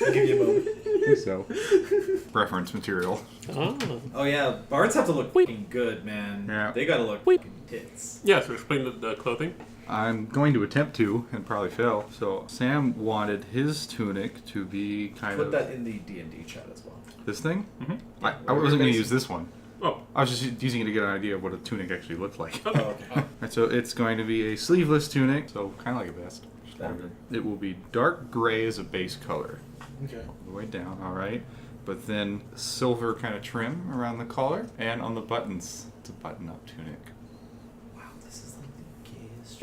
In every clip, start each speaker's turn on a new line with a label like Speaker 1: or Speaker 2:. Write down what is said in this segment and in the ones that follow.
Speaker 1: I'll give you a moment.
Speaker 2: I think so. Reference material.
Speaker 3: Oh yeah, bards have to look fucking good, man.
Speaker 2: Yeah.
Speaker 3: They gotta look fucking tits.
Speaker 1: Yeah, so explain the clothing.
Speaker 2: I'm going to attempt to, and probably fail. So Sam wanted his tunic to be kind
Speaker 3: Put
Speaker 2: of...
Speaker 3: that in the D&D chat as well.
Speaker 2: This thing?
Speaker 1: Mm-hmm.
Speaker 2: I wasn't going to use this one.
Speaker 1: Oh.
Speaker 2: I was just using it to get an idea of what a tunic actually looked like.
Speaker 1: Oh, okay.
Speaker 2: Right, so it's going to be a sleeveless tunic, so kind of like a vest. It will be dark gray as a base color.
Speaker 1: Okay.
Speaker 2: All the way down, alright. But then silver kind of trim around the collar, and on the buttons, it's a button-up tunic.
Speaker 3: Wow, this is like the gayest.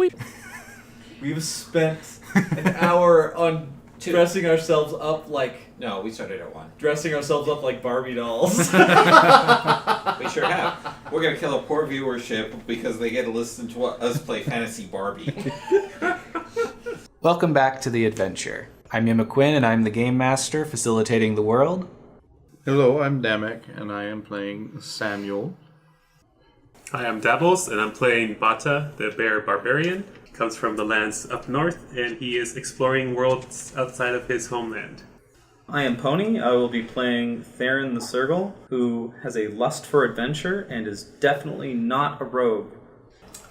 Speaker 3: We've spent an hour on dressing ourselves up like...
Speaker 4: No, we started at 1.
Speaker 3: Dressing ourselves up like Barbie dolls.
Speaker 4: We sure have. We're going to kill a poor viewership because they get to listen to us play Fantasy Barbie.
Speaker 5: Welcome back to the adventure. I'm Emma Quinn, and I'm the Game Master facilitating the world.
Speaker 2: Hello, I'm Damek, and I am playing Samuel.
Speaker 1: I am Dabbles, and I'm playing Bata, the bear barbarian. He comes from the lands up north, and he is exploring worlds outside of his homeland.
Speaker 6: I am Pony. I will be playing Therrin the Sergal, who has a lust for adventure and is definitely not a rogue.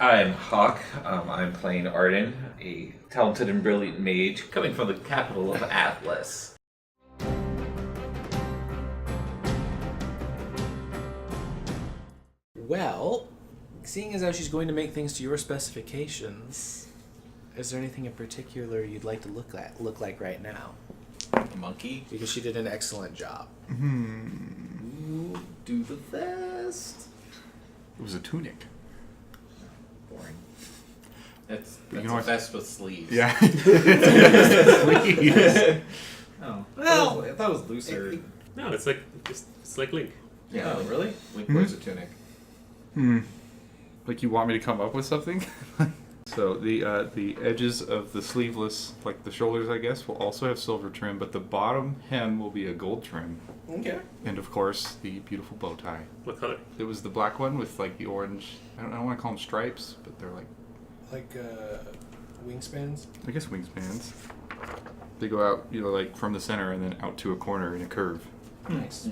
Speaker 4: I'm Hawk. I'm playing Arden, a talented and brilliant mage coming from the capital of Atlas.
Speaker 5: Well, seeing as how she's going to make things to your specifications, is there anything in particular you'd like to look like right now?
Speaker 4: Monkey?
Speaker 5: Because she did an excellent job.
Speaker 3: Ooh, do the vest.
Speaker 2: It was a tunic.
Speaker 4: Boring. That's
Speaker 2: You
Speaker 4: a
Speaker 2: know what?
Speaker 4: vest with sleeves.
Speaker 2: Yeah.
Speaker 3: Oh.
Speaker 5: Well,
Speaker 3: I thought it was looser.
Speaker 1: No, it's like Link.
Speaker 4: Yeah.
Speaker 3: Oh, really?
Speaker 4: Link wears a tunic.
Speaker 2: Like you want me to come up with something? So the edges of the sleeveless, like the shoulders, I guess, will also have silver trim, but the bottom hem will be a gold trim.
Speaker 5: Okay.
Speaker 2: And of course, the beautiful bow tie.
Speaker 1: What color?
Speaker 2: It was the black one with like the orange. I don't want to call them stripes, but they're like
Speaker 5: Wingspans?
Speaker 2: I guess wingspans. They go out, like from the center and then out to a corner in a curve.
Speaker 5: Nice.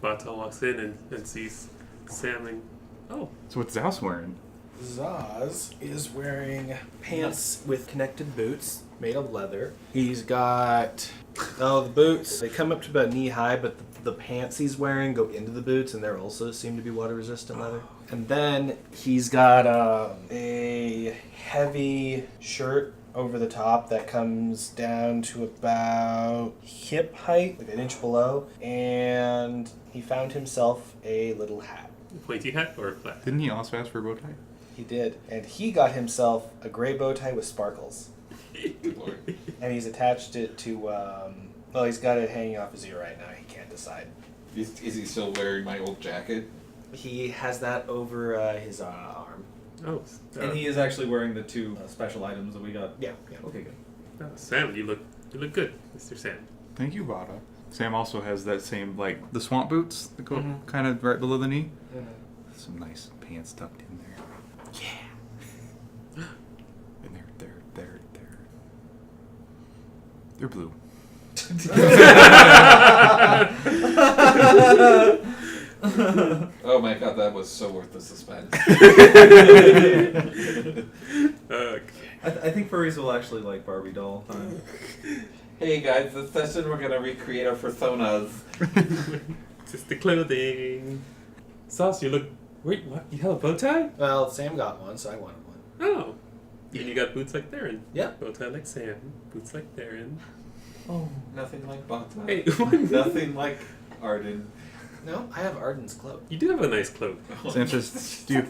Speaker 1: Bata walks in and sees Sam and... Oh.
Speaker 2: So what's Zaus wearing?
Speaker 5: Zaus is wearing pants with connected boots made of leather. He's got... the boots, they come up to about knee high, but the pants he's wearing go into the boots, and they also seem to be water resistant leather. And then he's got a heavy shirt over the top that comes down to about hip height, like an inch below, and he found himself a little hat.
Speaker 1: Pointy hat or flat?
Speaker 2: Didn't he also ask for a bow tie?
Speaker 5: He did, and he got himself a gray bow tie with sparkles.
Speaker 4: Good lord.
Speaker 5: And he's attached it to, he's got it hanging off his ear right now. He can't decide.
Speaker 4: Is he still wearing my old jacket?
Speaker 5: He has that over his arm.
Speaker 1: Oh.
Speaker 3: And he is actually wearing the two special items that we got.
Speaker 5: Yeah.
Speaker 3: Okay, good.
Speaker 1: Sam, you look good, Mr. Sam.
Speaker 2: Thank you, Bata. Sam also has that same, like, the swamp boots that go kind of right below the knee. Some nice pants tucked in there. Yeah. And they're blue.
Speaker 4: Oh my god, that was so worth the suspense.
Speaker 3: I think furries will actually like Barbie doll.
Speaker 4: Hey guys, this session we're gonna recreate our personas.
Speaker 1: Just the clothing. Zaus, you look... Wait, what? You have a bow tie?
Speaker 5: Well, Sam got one, so I wanted one.
Speaker 1: Oh. And you got boots like Therrin.
Speaker 5: Yeah.
Speaker 1: Bow tie like Sam. Boots like Therrin.
Speaker 4: Oh, nothing like Bata.
Speaker 1: Hey,
Speaker 4: Nothing like Arden.
Speaker 5: No, I have Arden's cloak.
Speaker 1: you do have a nice cloak.
Speaker 2: Sam says, do you...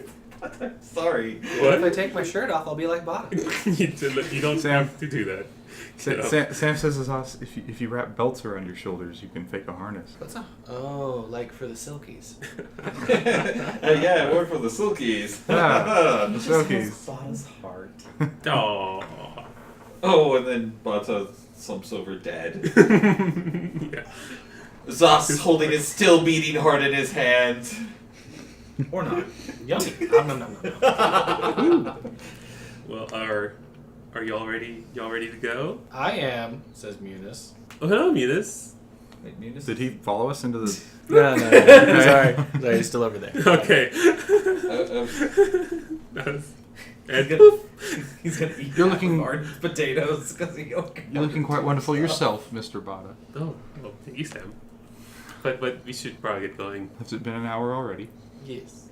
Speaker 4: Sorry.
Speaker 1: What?
Speaker 5: If I take my shirt off, I'll be like Bata.
Speaker 1: you don't
Speaker 2: Sam.
Speaker 1: have to do that.
Speaker 2: Sam says to us, if you wrap belts around your shoulders, you can fake a harness.
Speaker 5: What's up? Oh, like for the silkies.
Speaker 4: Yeah, I work for the Silkies.
Speaker 2: The Silkies.
Speaker 3: Bata's heart.
Speaker 1: Aww.
Speaker 4: Oh, and then Bata slumps over dead.
Speaker 1: Yeah.
Speaker 4: Zaus holding his still beating heart in his hand.
Speaker 3: Or not.
Speaker 5: Yummy. Nom, nom, nom, nom, nom.
Speaker 1: Well, are y'all ready? Y'all ready to go?
Speaker 5: I am, says Munis.
Speaker 1: Oh, hello, Munis.
Speaker 3: Wait, Munis?
Speaker 2: Did he follow us into the...
Speaker 5: No. Sorry, he's still over there.
Speaker 1: Okay.
Speaker 3: He's gonna eat
Speaker 2: You're
Speaker 3: half
Speaker 2: looking-
Speaker 3: of our potatoes because
Speaker 2: You're looking quite wonderful yourself, Mr. Bata.
Speaker 1: Oh, well, thank you, Sam. But we should probably get going.
Speaker 2: Has it been an hour already?
Speaker 5: Yes.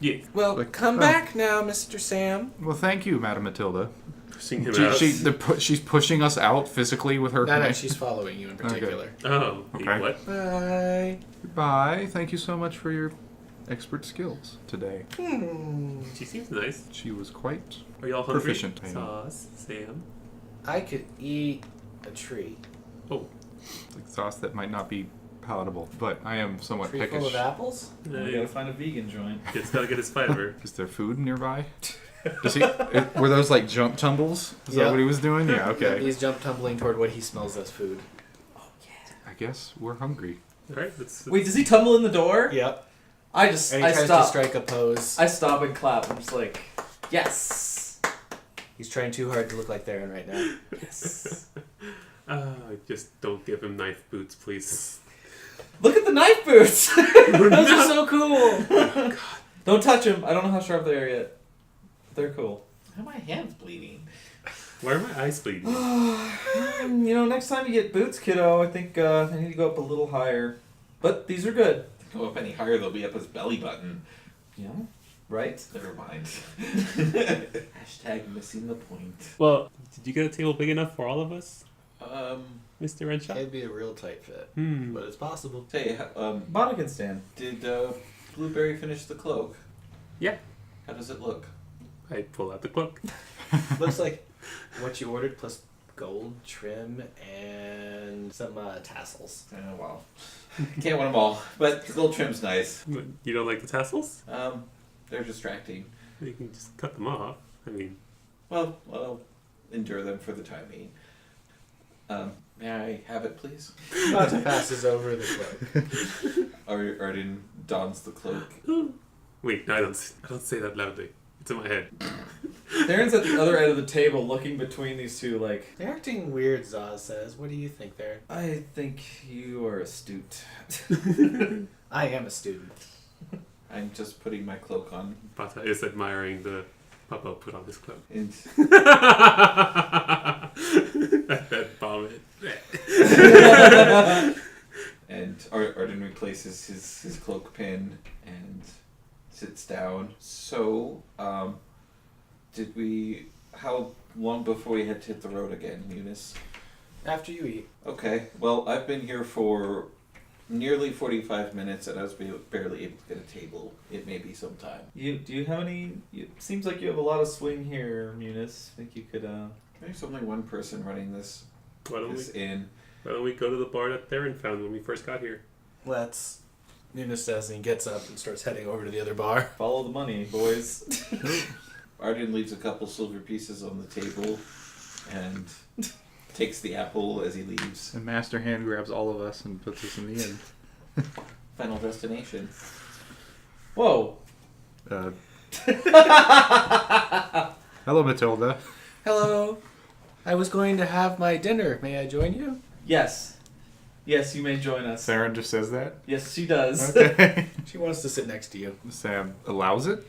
Speaker 1: Yeah,
Speaker 5: Well,
Speaker 2: Like,
Speaker 5: come
Speaker 2: oh.
Speaker 5: back now, Mr. Sam.
Speaker 2: Well, thank you, Madam Matilda.
Speaker 1: pushing him out.
Speaker 2: She's pushing us out physically with her...
Speaker 5: No, she's following you in particular.
Speaker 1: Oh,
Speaker 2: Okay.
Speaker 1: what?
Speaker 5: Bye.
Speaker 2: Goodbye. Thank you so much for your expert skills today.
Speaker 1: She seems nice.
Speaker 2: She was quite
Speaker 1: Are y'all hungry?
Speaker 2: proficient. I know.
Speaker 1: Sauce, Sam.
Speaker 5: I could eat a tree.
Speaker 1: Oh,
Speaker 2: Like sauce that might not be palatable, but I am somewhat
Speaker 5: Tree full
Speaker 2: peckish.
Speaker 5: of apples?
Speaker 3: We gotta find a vegan joint.
Speaker 1: just gotta get his fiber.
Speaker 2: Is there food nearby? Were those like jump tumbles? Is
Speaker 5: Yeah.
Speaker 2: that what he was doing? Yeah, okay.
Speaker 5: He's jump tumbling toward what he smells as food.
Speaker 2: I guess we're hungry.
Speaker 1: All right, let's.
Speaker 3: Wait, does he tumble in the door?
Speaker 5: Yep.
Speaker 3: I
Speaker 5: And he tries to
Speaker 3: stop.
Speaker 5: strike a pose.
Speaker 3: I stop and clap. I'm just like, yes,
Speaker 5: He's trying too hard to look like Therrin right now.
Speaker 3: yes.
Speaker 1: Just don't give him knife boots, please.
Speaker 3: Look at the knife boots. Those are so cool. Don't touch them. I don't know how sharp they are yet. They're cool.
Speaker 4: Why are my hands bleeding?
Speaker 1: Why are my eyes bleeding?
Speaker 3: You know, next time you get boots, kiddo, I think I need to go up a little higher. But these are good.
Speaker 4: Go up any higher, they'll be up his belly button.
Speaker 3: Yeah. Right?
Speaker 4: Never mind. Hashtag missing the point.
Speaker 1: Well, did you get a table big enough for all of us,
Speaker 4: Um,
Speaker 1: Mr. Renshaw?
Speaker 5: It'd be a real tight fit,
Speaker 1: Hmm.
Speaker 5: but it's possible.
Speaker 4: say,
Speaker 3: Bata can stand.
Speaker 4: did Blueberry finish the cloak?
Speaker 1: Yeah.
Speaker 4: How does it look?
Speaker 1: I pull out the cloak.
Speaker 5: Looks like what you ordered plus gold trim and some tassels.
Speaker 4: Oh, wow. Can't win them all, but the gold trim's nice.
Speaker 1: You don't like the tassels?
Speaker 4: They're distracting.
Speaker 1: You can just cut them off. I mean,
Speaker 4: Well, I'll endure them for the time being. May I have it, please?
Speaker 5: Bata passes over the cloak.
Speaker 4: Arden dons the cloak.
Speaker 1: wait, no, I don't say that loudly. It's in my head.
Speaker 3: Darren's at the other end of the table looking between these two like,
Speaker 5: They're acting weird, Zaus says. What do you think, Therrin?
Speaker 3: I think you are astute.
Speaker 5: I am a student.
Speaker 4: I'm just putting my cloak on.
Speaker 1: Bata is admiring the Papa put on his cloak.
Speaker 4: And
Speaker 1: that vomit.
Speaker 4: and Arden replaces his cloak pin and sits down. So, how long before we had to hit the road again, Eunice?
Speaker 5: After you eat.
Speaker 4: Okay, well, I've been here for nearly 45 minutes and I was barely able to get a table. It may be some time.
Speaker 3: Do you have any? It seems like you have a lot of swing here, Munis. I think you could.
Speaker 4: There's only one person running this
Speaker 1: Why don't
Speaker 4: inn.
Speaker 1: we go to the bar that Therrin found when we first got here?
Speaker 5: Let's. Nuna says, and he gets up and starts heading over to the other bar.
Speaker 3: Follow the money, boys.
Speaker 4: Arden leaves a couple silver pieces on the table and takes the apple as he leaves.
Speaker 2: And Master Hand grabs all of us and puts us in the inn.
Speaker 4: Final destination.
Speaker 3: Whoa.
Speaker 2: Hello, Matilda.
Speaker 5: Hello. I was going to have my dinner. May I join you?
Speaker 3: Yes. Yes, you may join us.
Speaker 2: Sarah just says that.
Speaker 3: Yes, she does.
Speaker 2: Okay.
Speaker 5: She wants to sit next to you.
Speaker 2: Sam allows it.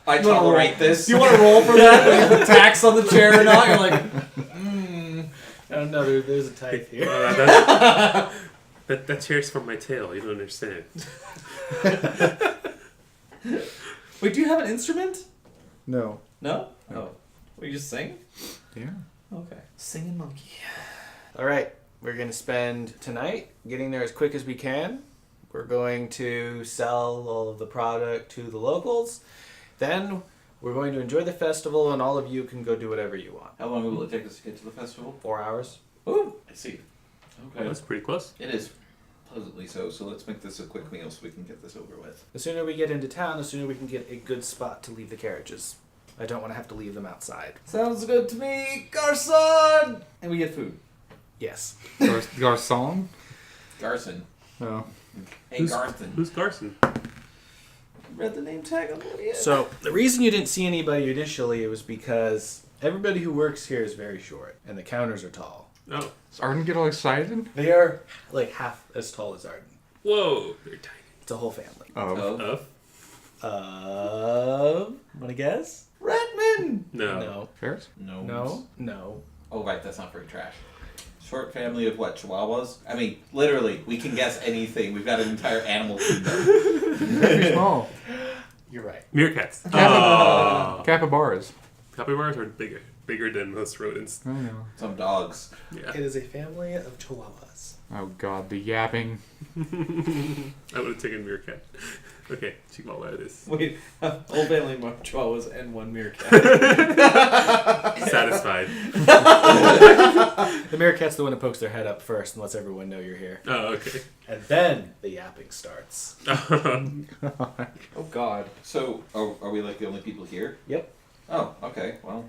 Speaker 4: I tolerate this.
Speaker 3: Do you want to roll for that? Like if the tax on the chair or not? You're like,
Speaker 5: I don't know. There's a type here.
Speaker 1: That chair's from my tail. You don't understand.
Speaker 3: wait, do you have an instrument?
Speaker 2: No.
Speaker 3: No? Oh. Will you just sing?
Speaker 2: Yeah.
Speaker 3: Okay. Singing monkey.
Speaker 5: All right. We're going to spend tonight getting there as quick as we can. We're going to sell all of the product to the locals. Then we're going to enjoy the festival, and all of you can go do whatever you want.
Speaker 4: How long will it take us to get to the festival?
Speaker 5: 4 hours.
Speaker 4: Oh, I see.
Speaker 1: Oh,
Speaker 4: Okay.
Speaker 1: that's pretty close.
Speaker 4: It is pleasantly so, so let's make this a quick meal so we can get this over with.
Speaker 5: The sooner we get into town, the sooner we can get a good spot to leave the carriages. I don't want to have to leave them outside.
Speaker 3: Sounds good to me, Garson! And we get food.
Speaker 5: Yes.
Speaker 2: Garçon?
Speaker 4: Garson.
Speaker 2: Oh.
Speaker 4: Hey, Garson.
Speaker 1: Who's Garson?
Speaker 3: Read the name tag on the way in.
Speaker 5: So the reason you didn't see anybody initially was because Everybody who works here is very short, and the counters are tall.
Speaker 1: Oh.
Speaker 2: Does Arden get all excited?
Speaker 5: They are like half as tall as Arden.
Speaker 1: Whoa. They're tiny.
Speaker 5: It's a whole family.
Speaker 2: Oh.
Speaker 5: Want to guess? Redmond!
Speaker 1: No.
Speaker 5: No.
Speaker 2: Ferris?
Speaker 5: No.
Speaker 4: Oh, right, that's not very trash. Short family of what, Chihuahuas? I mean, literally, we can guess anything. We've got an entire animal kingdom.
Speaker 2: Very small.
Speaker 5: You're right.
Speaker 1: Meerkats. Oh.
Speaker 2: Capybaras.
Speaker 1: Capybaras are bigger than most rodents.
Speaker 2: Oh no.
Speaker 4: Some dogs.
Speaker 1: Yeah.
Speaker 5: It is a family of chihuahuas.
Speaker 2: Oh god, the yapping.
Speaker 1: I would have taken meerkat. Okay, Chihuahua it is.
Speaker 3: Wait, whole family of chihuahuas and one meerkat.
Speaker 1: Satisfied.
Speaker 5: The meerkat's the one that pokes their head up first and lets everyone know you're here.
Speaker 1: Oh, okay.
Speaker 5: And then the yapping starts.
Speaker 3: Oh God.
Speaker 4: So, are we like the only people here?
Speaker 5: Yep.
Speaker 4: Oh, okay. Well,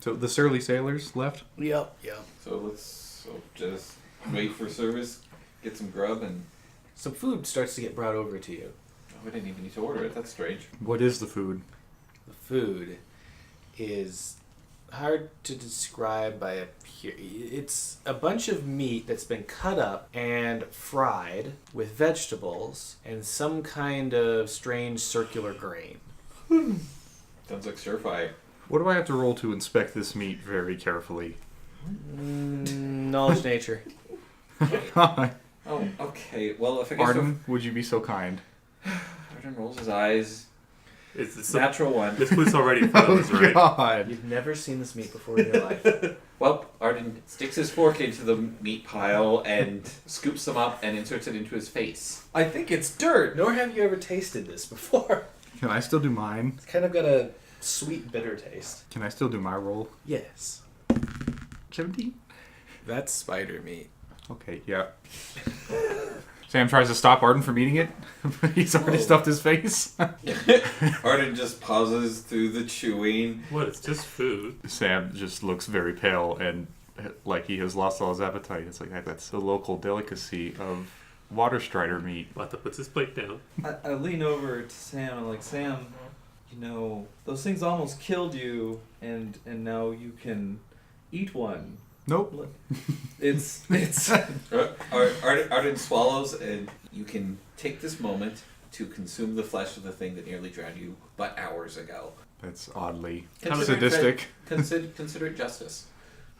Speaker 2: So the surly sailors left?
Speaker 5: Yep.
Speaker 4: so let's just wait for service, get some grub, and
Speaker 5: Some food starts to get brought over to you.
Speaker 4: oh, we didn't even need to order it. That's strange.
Speaker 2: What is the food?
Speaker 5: The food is hard to describe by it's a bunch of meat that's been cut up and fried with vegetables and some kind of strange circular grain.
Speaker 4: Sounds like stir fry.
Speaker 2: What do I have to roll to inspect this meat very carefully?
Speaker 5: Knowledge nature.
Speaker 4: Oh, okay. Well, if I guess
Speaker 2: Arden, would you be so kind?
Speaker 4: Arden rolls his eyes.
Speaker 1: It's
Speaker 4: Natural one.
Speaker 1: This food's already in front of us, right?
Speaker 2: God.
Speaker 5: You've never seen this meat before in your life.
Speaker 4: Well, Arden sticks his fork into the meat pile and scoops them up and inserts it into his face.
Speaker 3: I think it's dirt.
Speaker 5: Nor have you ever tasted this before.
Speaker 2: Can I still do mine?
Speaker 5: It's kind of got a sweet, bitter taste.
Speaker 2: Can I still do my roll?
Speaker 5: Yes.
Speaker 2: 17?
Speaker 5: That's spider meat.
Speaker 2: Okay, yeah. Sam tries to stop Arden from eating it. He's already stuffed his face.
Speaker 4: Arden just pauses through the chewing.
Speaker 1: What? It's just food.
Speaker 2: Sam just looks very pale and like he has lost all his appetite. It's like, that's the local delicacy of water strider meat.
Speaker 1: Bata puts his plate down.
Speaker 3: I lean over to Sam and I'm like, Sam, you know, those things almost killed you, and now you can eat one.
Speaker 2: Nope.
Speaker 3: It's
Speaker 4: Arden swallows, and you can take this moment to consume the flesh of the thing that nearly drowned you but hours ago.
Speaker 2: That's oddly
Speaker 4: Consider it
Speaker 2: sadistic.
Speaker 4: Consider it justice.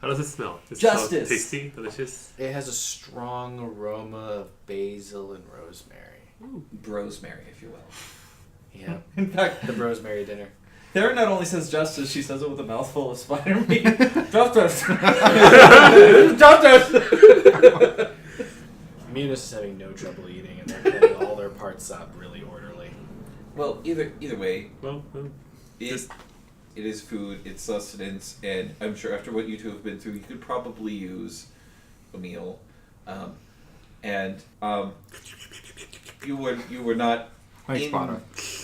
Speaker 1: How does it smell? Does it
Speaker 3: Justice.
Speaker 1: smell tasty? Delicious?
Speaker 5: It has a strong aroma of basil and rosemary.
Speaker 4: Rosemary, if you will.
Speaker 5: Yeah.
Speaker 3: in fact,
Speaker 5: The rosemary dinner.
Speaker 3: Therrin not only says justice, she says it with a mouthful of spider meat. Justice. Justice.
Speaker 5: Munis is having no trouble eating, and they're cutting all their parts up really orderly.
Speaker 4: Well, either way,
Speaker 1: Well,
Speaker 4: it is food, it's sustenance, and I'm sure after what you two have been through, you could probably use a meal. You were not
Speaker 2: Thanks, Bata.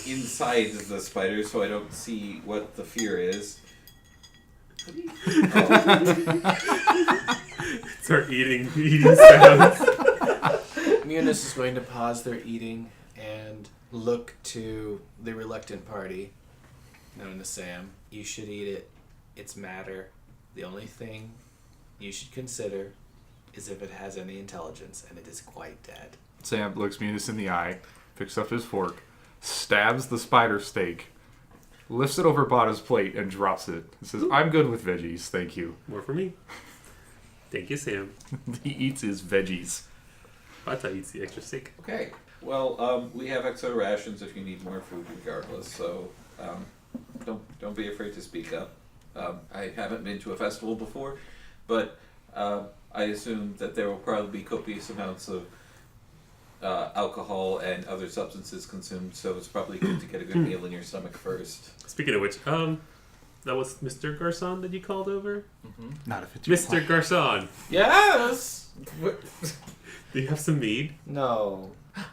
Speaker 4: inside the spider, so I don't see what the fear is.
Speaker 1: it's our eating sounds.
Speaker 5: Munis is going to pause their eating and look to the reluctant party, known as Sam. You should eat it. It's matter. The only thing you should consider is if it has any intelligence, and it is quite dead.
Speaker 2: Sam looks Munis in the eye, picks up his fork, stabs the spider steak, lifts it over Bata's plate, and drops it. He says, I'm good with veggies, thank you.
Speaker 1: More for me. Thank you, Sam.
Speaker 2: He eats his veggies.
Speaker 1: Bata eats the extra steak.
Speaker 4: Okay. Well, we have extra rations if you need more food regardless, so don't be afraid to speak up. I haven't been to a festival before, but I assume that there will probably be copious amounts of alcohol and other substances consumed, so it's probably good to get a good meal in your stomach first.
Speaker 1: Speaking of which, that was Mr. Garçon that you called over?
Speaker 2: Not if it's your
Speaker 1: Mr. Garçon,
Speaker 5: Yes!
Speaker 1: do you have some mead?
Speaker 5: No.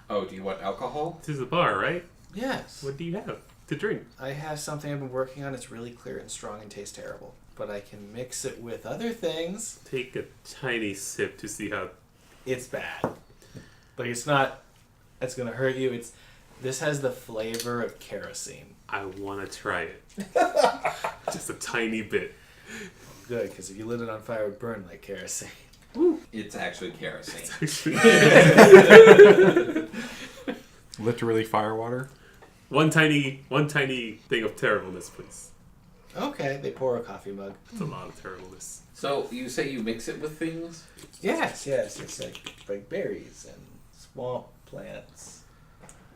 Speaker 4: Oh, do you want alcohol?
Speaker 1: This is a bar, right?
Speaker 5: Yes.
Speaker 1: What do you have to drink?
Speaker 5: I have something I've been working on. It's really clear and strong and tastes terrible. But I can mix it with other things.
Speaker 1: Take a tiny sip to see how...
Speaker 5: It's bad. But it's not... It's going to hurt you. This has the flavor of kerosene.
Speaker 1: I want to try it. Just a tiny bit.
Speaker 5: Good, because if you lit it on fire, it would burn like kerosene.
Speaker 4: It's actually kerosene.
Speaker 2: Literally fire water.
Speaker 1: One tiny thing of terribleness, please.
Speaker 5: Okay, they pour a coffee mug.
Speaker 1: It's a lot of terribleness.
Speaker 4: So you say you mix it with things?
Speaker 5: Yes. It's like berries and swamp plants.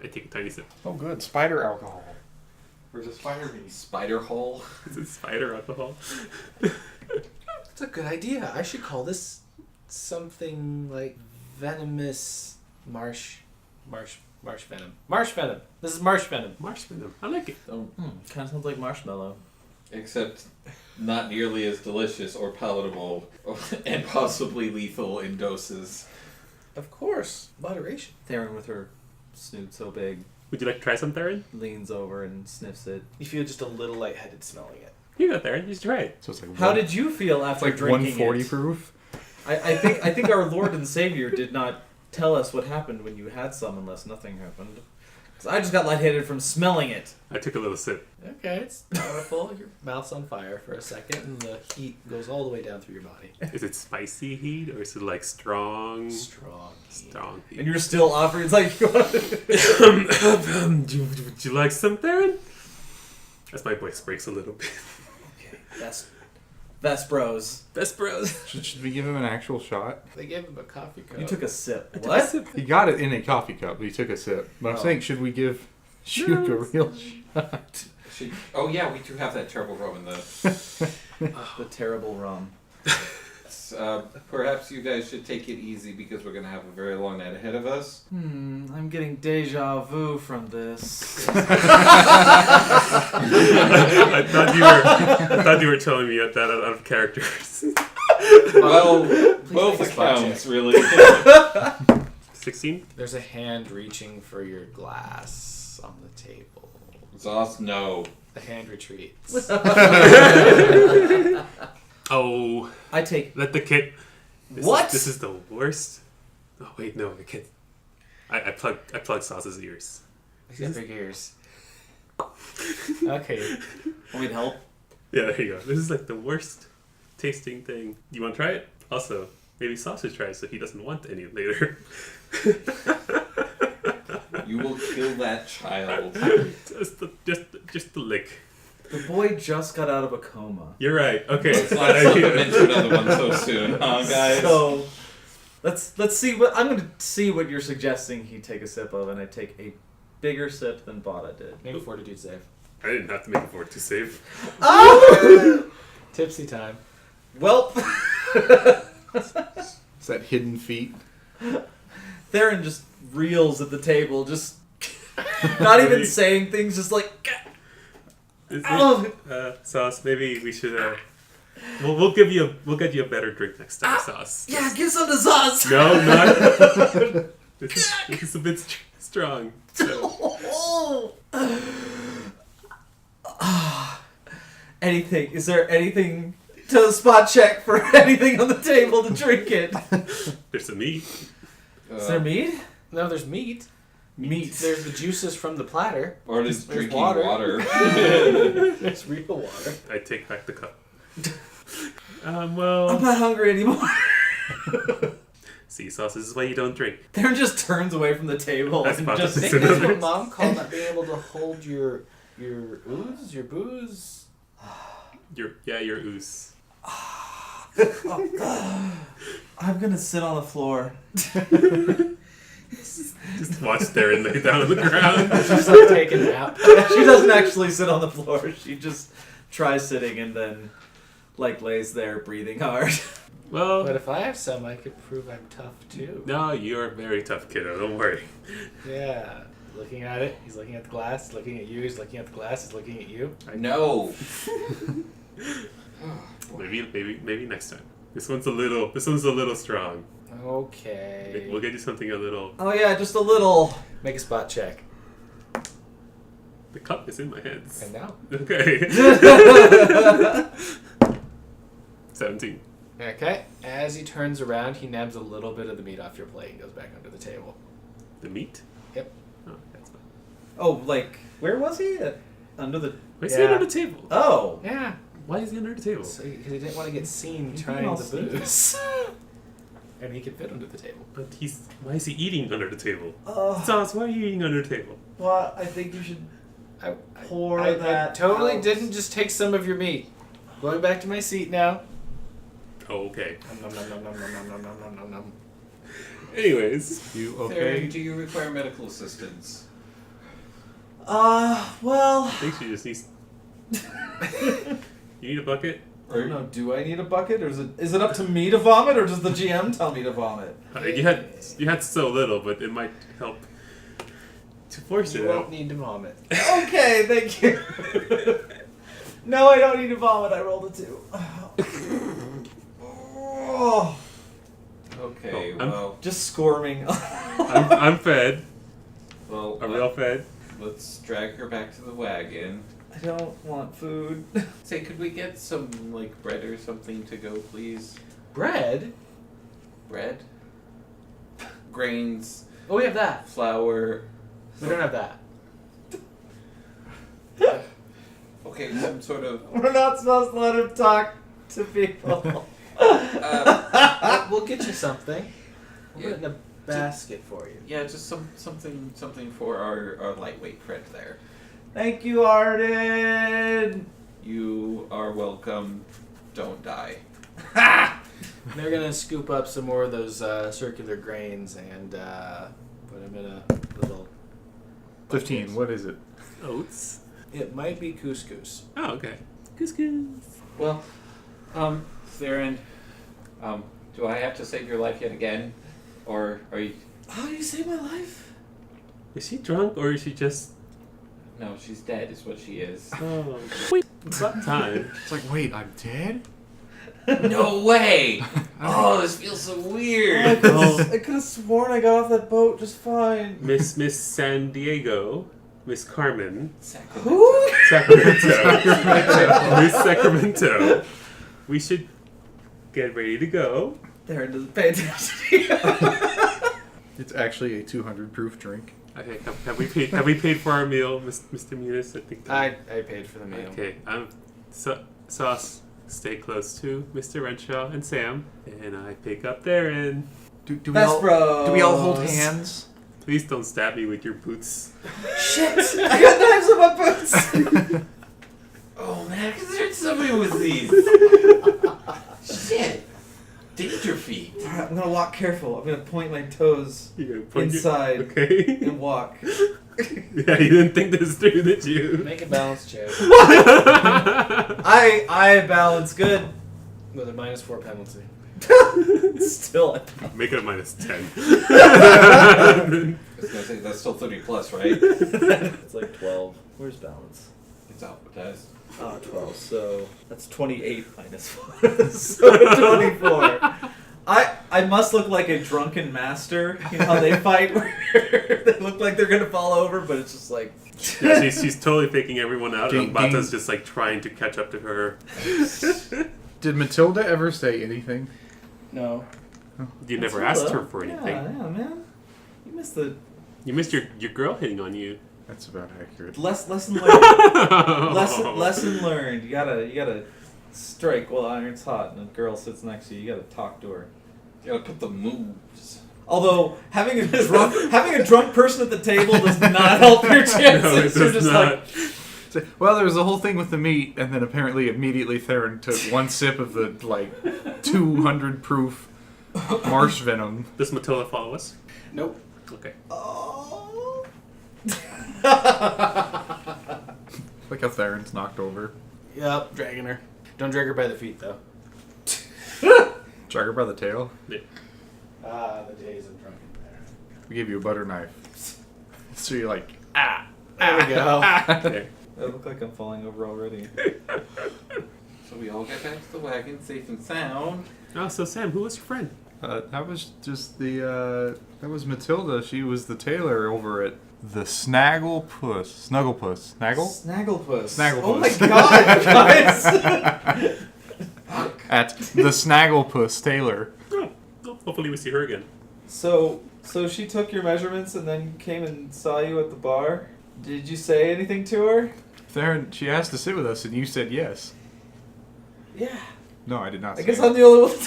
Speaker 1: I take a tiny sip.
Speaker 2: Oh, good. Spider alcohol. Where's the spider meat?
Speaker 4: Spider hole?
Speaker 1: Is it spider alcohol?
Speaker 5: That's a good idea. I should call this something like venomous marsh venom. Marsh venom. This is marsh venom.
Speaker 1: Marsh venom. I like it.
Speaker 3: Kind of sounds like marshmallow.
Speaker 4: Except not nearly as delicious or palatable and possibly lethal in doses.
Speaker 5: Of course, moderation.
Speaker 3: Therrin with her snoot so big
Speaker 1: Would you like to try some, Therrin?
Speaker 3: leans over and sniffs it.
Speaker 5: You feel just a little lightheaded smelling it.
Speaker 1: You go, Therrin. You should try it.
Speaker 2: So it's like
Speaker 3: How did you feel after
Speaker 2: like
Speaker 3: drinking
Speaker 2: 140
Speaker 3: it?
Speaker 2: proof?
Speaker 3: I think our Lord and Savior did not tell us what happened when you had some unless nothing happened. 'Cause I just got lightheaded from smelling it.
Speaker 1: I took a little sip.
Speaker 5: Okay, it's powerful. Your mouth's on fire for a second, and the heat goes all the way down through your body.
Speaker 1: Is it spicy heat or is it like strong?
Speaker 5: Strong heat.
Speaker 1: Strong heat.
Speaker 3: And you're still offering. It's like you want
Speaker 1: Would you like some, Therrin? As my voice breaks a little bit.
Speaker 3: Best bros.
Speaker 1: Best bros.
Speaker 2: Should we give him an actual shot?
Speaker 5: They gave him a coffee cup.
Speaker 3: You took a sip.
Speaker 1: I took a
Speaker 3: What?
Speaker 1: sip.
Speaker 2: He got it in a coffee cup, but he took a sip. But I'm
Speaker 3: Oh.
Speaker 2: saying, should we give Shoot a real shot?
Speaker 4: Oh yeah, we do have that terrible rum in the...
Speaker 3: The terrible rum.
Speaker 4: Perhaps you guys should take it easy because we're going to have a very long night ahead of us.
Speaker 3: I'm getting deja vu from this.
Speaker 1: I thought you were telling me that out of character.
Speaker 4: Well, both
Speaker 5: make a spot
Speaker 4: accounts,
Speaker 5: check.
Speaker 4: really.
Speaker 1: 16?
Speaker 5: There's a hand reaching for your glass on the table.
Speaker 4: Zaus, no.
Speaker 5: The hand retreats.
Speaker 1: Oh,
Speaker 3: I take.
Speaker 1: let the kid.
Speaker 3: What?
Speaker 1: This is the worst. Oh wait, no, I can't. I plug Sauce's ears.
Speaker 5: He's got big ears. Okay.
Speaker 3: Want me to help?
Speaker 1: Yeah, there you go. This is like the worst tasting thing. You want to try it? Also, maybe Sauce should try it so he doesn't want any later.
Speaker 4: You will kill that child.
Speaker 1: just the lick.
Speaker 3: The boy just got out of a coma.
Speaker 1: You're right. Okay.
Speaker 4: Let's not mention another one so soon, huh, guys?
Speaker 3: So let's see what I'm going to see what you're suggesting he take a sip of, and I take a bigger sip than Bata did.
Speaker 5: Make a fortitude save.
Speaker 1: I didn't have to make a fort to save.
Speaker 5: Tipsy time.
Speaker 3: Well,
Speaker 2: It's that hidden feat.
Speaker 3: Therrin just reels at the table, just not even saying things, just like.
Speaker 1: Sauce, maybe we should. We'll get you a better drink next time, Sauce.
Speaker 3: Yeah, give some to Zaus.
Speaker 1: No, not. This is a bit strong. So.
Speaker 3: Anything? Is there anything to spot check for anything on the table to drink it?
Speaker 1: There's some meat.
Speaker 3: Is there meat?
Speaker 5: No, there's meat.
Speaker 3: Meat.
Speaker 5: There's the juices from the platter.
Speaker 4: Or just
Speaker 5: There's
Speaker 4: drinking
Speaker 5: water.
Speaker 4: water.
Speaker 5: There's real water.
Speaker 1: I take back the cup.
Speaker 3: I'm
Speaker 1: Well,
Speaker 3: not hungry anymore.
Speaker 1: see, Sauce, this is why you don't drink.
Speaker 3: Therrin just turns away from the table
Speaker 1: That's
Speaker 3: and
Speaker 1: about
Speaker 3: just
Speaker 1: to
Speaker 5: I
Speaker 1: say.
Speaker 5: think that's what Mom called not being able to hold your booze.
Speaker 1: Your ooze.
Speaker 3: I'm gonna sit on the floor.
Speaker 1: Just watch Therrin lay down on the ground.
Speaker 5: Just like take a nap.
Speaker 3: She doesn't actually sit on the floor. She just tries sitting and then lays there breathing hard.
Speaker 1: Well,
Speaker 5: But if I have some, I could prove I'm tough too.
Speaker 1: no, you're a very tough kiddo. Don't worry.
Speaker 5: Yeah. Looking at it, he's looking at the glass, looking at you, he's looking at the glass, he's looking at you.
Speaker 4: No.
Speaker 1: Maybe next time. This one's a little strong.
Speaker 5: Okay.
Speaker 1: We'll get you something a little.
Speaker 3: Oh yeah, just a little.
Speaker 5: Make a spot check.
Speaker 1: The cup is in my hands.
Speaker 5: And now.
Speaker 1: Okay. 17.
Speaker 5: Okay. As he turns around, he nabs a little bit of the meat off your plate and goes back under the table.
Speaker 1: The meat?
Speaker 5: Yep.
Speaker 1: Oh, that's fine.
Speaker 3: Oh, where was he? Under the.
Speaker 1: Wait, sit on the table.
Speaker 3: Oh.
Speaker 5: Yeah.
Speaker 1: Why is he under the table?
Speaker 5: So because he didn't want to get seen
Speaker 3: He's
Speaker 5: trying
Speaker 3: being all
Speaker 5: the
Speaker 3: sneaky.
Speaker 5: booze. And he could fit under the table.
Speaker 1: But why is he eating under the table?
Speaker 3: Oh,
Speaker 1: Zaus, why are you eating under the table?
Speaker 3: well, I think you should
Speaker 5: I
Speaker 3: pour
Speaker 5: I
Speaker 3: that.
Speaker 5: totally
Speaker 3: out.
Speaker 5: didn't just take some of your meat. Going back to my seat now.
Speaker 1: Oh, okay.
Speaker 5: Nom, nom, nom, nom, nom, nom, nom, nom, nom, nom, nom.
Speaker 1: Anyways,
Speaker 2: You
Speaker 4: Therrin,
Speaker 2: okay?
Speaker 4: do you require medical assistance?
Speaker 3: Well,
Speaker 1: I think she just needs. You need a bucket?
Speaker 3: I don't know. Do I need a bucket, or is it up to me to vomit, or does the GM tell me to vomit?
Speaker 1: You had so little, but it might help to force
Speaker 5: You
Speaker 1: it
Speaker 5: won't
Speaker 1: out.
Speaker 5: need to vomit.
Speaker 3: Okay, thank you. No, I don't need to vomit. I rolled a 2. Oh,
Speaker 4: Okay,
Speaker 1: Oh, I'm-
Speaker 4: well,
Speaker 3: just squirming.
Speaker 1: I'm fed.
Speaker 4: well,
Speaker 1: Are we all fed?
Speaker 4: let's drag her back to the wagon.
Speaker 3: I don't want food.
Speaker 4: Say, could we get some like bread or something to go, please?
Speaker 5: Bread?
Speaker 4: Bread, grains,
Speaker 5: Oh, we have that.
Speaker 4: flour.
Speaker 5: We don't have that.
Speaker 4: Okay, some sort of.
Speaker 3: We're not supposed to let him talk to people.
Speaker 5: We'll get you something. We'll put it in a basket for you.
Speaker 4: Yeah, just something for our lightweight friend there.
Speaker 3: Thank you, Arden.
Speaker 4: You are welcome. Don't die.
Speaker 5: They're gonna scoop up some more of those circular grains and put them in a little.
Speaker 2: 15.
Speaker 5: bucket.
Speaker 2: What is it?
Speaker 1: Oats.
Speaker 5: It might be couscous.
Speaker 1: Oh, okay. Couscous.
Speaker 4: Well, Therrin, do I have to save your life yet again, or are you?
Speaker 3: How do you save my life?
Speaker 1: Is she drunk or is she just?
Speaker 4: No, she's dead. Is what she is.
Speaker 1: Oh, it's about time.
Speaker 2: It's like, wait, I'm dead?
Speaker 4: No way! Oh, this feels so weird.
Speaker 3: I could have sworn I got off that boat just fine.
Speaker 1: Miss San Diego, Miss Carmen,
Speaker 4: Sacramento.
Speaker 3: Who?
Speaker 1: Sacramento, Miss Sacramento. We should get ready to go.
Speaker 3: Darren doesn't pay attention.
Speaker 2: It's actually a 200 proof drink.
Speaker 1: Okay, have we paid for our meal, Mr. Muniz? I think.
Speaker 5: I paid for the meal.
Speaker 1: Okay, Sauce. Stay close to Mr. Renshaw and Sam, and I pick up Therrin.
Speaker 2: Do we
Speaker 3: Best
Speaker 2: all
Speaker 3: bros.
Speaker 2: do we all hold hands?
Speaker 1: Please don't stab me with your boots.
Speaker 3: Shit! I got knives on my boots.
Speaker 4: Oh man, I considered somebody with these. Shit. Danger feet.
Speaker 3: Alright, I'm gonna walk careful. I'm gonna point my toes
Speaker 1: You gotta point your-
Speaker 3: inside
Speaker 1: Okay.
Speaker 3: and walk.
Speaker 1: Yeah, you didn't think this through, did you?
Speaker 5: Make a balance check
Speaker 3: I balance good.
Speaker 5: with a -4 penalty.
Speaker 3: Still.
Speaker 1: Make it a -10.
Speaker 4: I was gonna say that's still 30 plus, right?
Speaker 3: It's like 12. Where's balance?
Speaker 4: It's alphabetized.
Speaker 3: 12. So that's 28 minus 1. So 24. I must look like a drunken master. You know how they fight where they look like they're gonna fall over, but it's just like.
Speaker 1: Yeah, she's totally faking everyone out, and
Speaker 2: Gang-
Speaker 1: Bata's
Speaker 2: gang-
Speaker 1: just like trying to catch up to her.
Speaker 2: Did Matilda ever say anything?
Speaker 3: No.
Speaker 1: You never asked her for anything.
Speaker 3: Yeah, man. You missed the
Speaker 1: You missed your girl hitting on you.
Speaker 2: That's about accurate.
Speaker 3: lesson learned. lesson learned. You gotta strike while iron's hot, and a girl sits next to you. You gotta talk to her.
Speaker 4: You gotta put the moves.
Speaker 3: Although having a drunk person at the table does not help your chances.
Speaker 1: No, it
Speaker 3: You're
Speaker 1: does
Speaker 3: just
Speaker 1: not.
Speaker 3: like,
Speaker 2: So- well, there was the whole thing with the meat, and then apparently immediately Therrin took one sip of the, 200 proof marsh venom.
Speaker 1: Does Matilda follow us?
Speaker 5: Nope.
Speaker 1: Okay.
Speaker 3: oh.
Speaker 2: Like how Therrin's knocked over.
Speaker 5: Yep, dragging her. Don't drag her by the feet, though.
Speaker 2: Drag her by the tail.
Speaker 5: The days of drunken there.
Speaker 2: We gave you a butter knife. So you're like,
Speaker 5: There we go.
Speaker 1: Okay.
Speaker 3: I look like I'm falling over already.
Speaker 4: So we all get back to the wagon safe and sound.
Speaker 1: Oh, so Sam, who was your friend?
Speaker 2: that was just that was Matilda. She was the tailor over at the Snagglepuss. Snaggle?
Speaker 3: Snagglepuss.
Speaker 2: Snagglepuss.
Speaker 3: Oh my god, guys!
Speaker 2: At the Snagglepuss tailor.
Speaker 1: Oh, well, hopefully we see her again.
Speaker 3: So she took your measurements and then came and saw you at the bar? Did you say anything to her?
Speaker 2: Therrin, she asked to sit with us, and you said yes.
Speaker 3: Yeah.
Speaker 2: No, I did not
Speaker 3: I
Speaker 2: say
Speaker 3: guess
Speaker 2: it.
Speaker 3: I'm the only one that's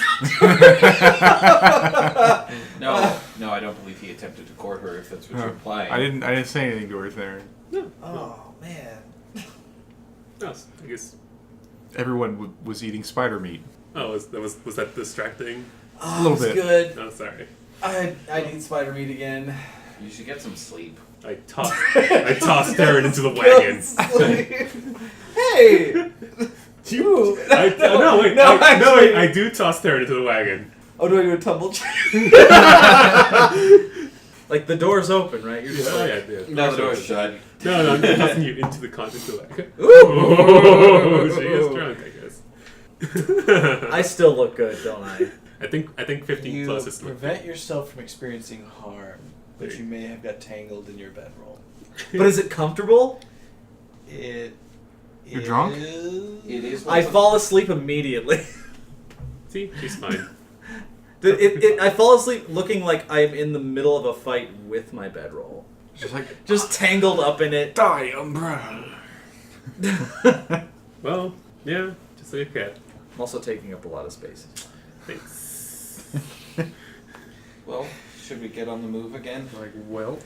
Speaker 4: No, I don't believe he attempted to court her. If that's what you're implying.
Speaker 2: I didn't say anything to her there.
Speaker 3: Oh, man.
Speaker 1: No, I guess.
Speaker 2: Everyone was eating spider meat.
Speaker 1: Oh, was that distracting?
Speaker 3: Oh,
Speaker 2: A little
Speaker 3: it's
Speaker 2: bit.
Speaker 3: good.
Speaker 1: No, sorry.
Speaker 3: I need spider meat again.
Speaker 4: You should get some sleep.
Speaker 1: I tossed Therrin into the wagon.
Speaker 3: Hey!
Speaker 1: You,
Speaker 3: No, actually.
Speaker 1: I do toss Therrin into the wagon.
Speaker 3: Oh, do I do a tumble check? Like the door's open, right? You're just
Speaker 1: Oh,
Speaker 3: like,
Speaker 1: yeah.
Speaker 4: No, the door's shut.
Speaker 1: No, I'm tossing you into the contents of the wagon.
Speaker 3: Ooh!
Speaker 1: Oh, she is drunk, I guess.
Speaker 3: I still look good, don't I?
Speaker 1: I think 15
Speaker 5: You
Speaker 1: plus is
Speaker 5: prevent yourself from experiencing harm, but you may have got tangled in your bedroll.
Speaker 3: But is it comfortable?
Speaker 5: It
Speaker 2: You're drunk?
Speaker 4: It is.
Speaker 3: I fall asleep immediately.
Speaker 1: See, she's fine.
Speaker 3: I fall asleep looking like I'm in the middle of a fight with my bedroll. Just tangled up in it.
Speaker 2: Die, umbrella.
Speaker 1: Well, yeah, just like a cat.
Speaker 3: I'm also taking up a lot of space.
Speaker 1: Thanks.
Speaker 4: Well, should we get on the move again?
Speaker 2: Well.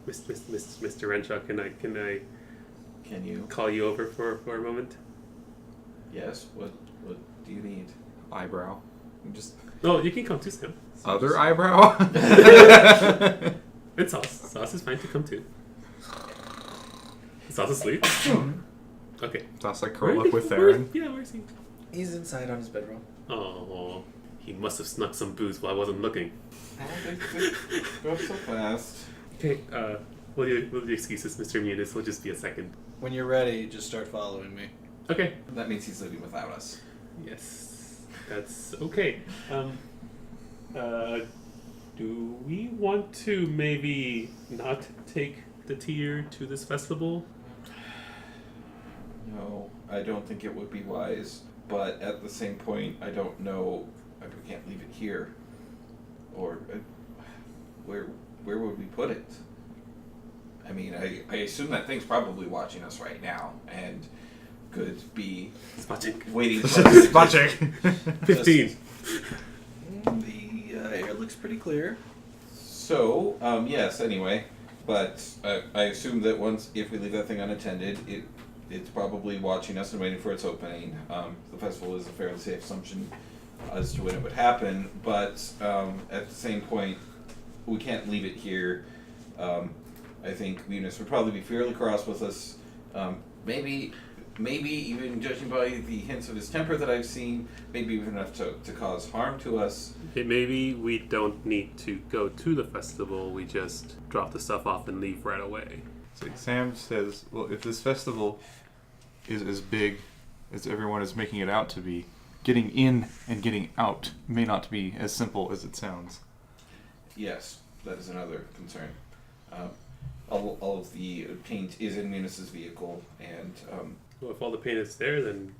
Speaker 1: Mr. Renshaw, can I
Speaker 4: Can you?
Speaker 1: call you over for a moment?
Speaker 4: Yes. What do you need?
Speaker 2: Eyebrow. Just
Speaker 1: No, you can come too, Sam.
Speaker 2: other eyebrow?
Speaker 1: And Sauce is fine to come too. Is Sauce asleep? Okay.
Speaker 2: Sauce like curl up with
Speaker 1: Where
Speaker 2: Therrin.
Speaker 1: is he?
Speaker 5: He's inside on his bedroll.
Speaker 1: Oh, he must have snuck some booze while I wasn't looking.
Speaker 4: Oh, they go up so fast.
Speaker 1: Okay, will the excuses, Mr. Muniz, will just be a second.
Speaker 5: When you're ready, just start following me.
Speaker 1: Okay.
Speaker 4: That means he's leaving without us.
Speaker 1: Yes, that's okay. Do we want to maybe not take the tier to this festival?
Speaker 4: No, I don't think it would be wise. But at the same point, I don't know. We can't leave it here. Or where would we put it? I mean, I assume that thing's probably watching us right now and could be
Speaker 1: Watching.
Speaker 4: waiting for us.
Speaker 2: Spot check.
Speaker 1: 15.
Speaker 5: The air looks pretty clear.
Speaker 4: So, yes, anyway. But I assume that if we leave that thing unattended, it's probably watching us and waiting for its opening. The festival is a fairly safe assumption as to when it would happen, but at the same point, we can't leave it here. I think Munis would probably be fairly cross with us. Maybe even judging by the hints of his temper that I've seen, maybe even enough to cause harm to us.
Speaker 1: Maybe we don't need to go to the festival, we just drop the stuff off and leave right away.
Speaker 2: So Sam says, well, if this festival is as big as everyone is making it out to be, getting in and getting out may not be as simple as it sounds.
Speaker 4: Yes, that is another concern. All of the paint is in Munis's vehicle, and
Speaker 1: Well, if all the paint is there, then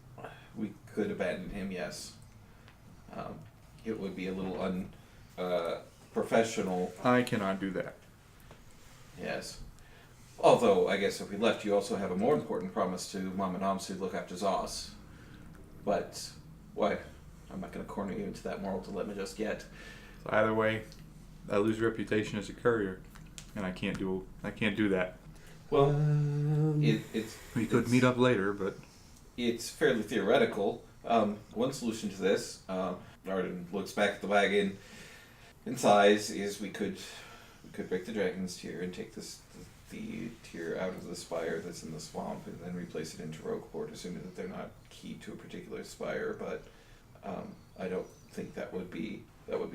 Speaker 4: we could abandon him, yes. It would be a little unprofessional,
Speaker 2: I cannot do that.
Speaker 4: yes. Although, I guess if we left, you also have a more important promise to Mom and Oms to look after Zaus. But, why? I'm not going to corner you into that moral dilemma just yet.
Speaker 2: So either way, I lose reputation as a courier, and I can't do that.
Speaker 4: Well,
Speaker 2: We could meet up later, but
Speaker 4: it's fairly theoretical. One solution to this, Arden looks back at the wagon, and sighs, is we could break the dragon's tier and take the tier out of the spire that's in the swamp, and then replace it into Rogueport, assuming that they're not keyed to a particular spire. But I don't think that would be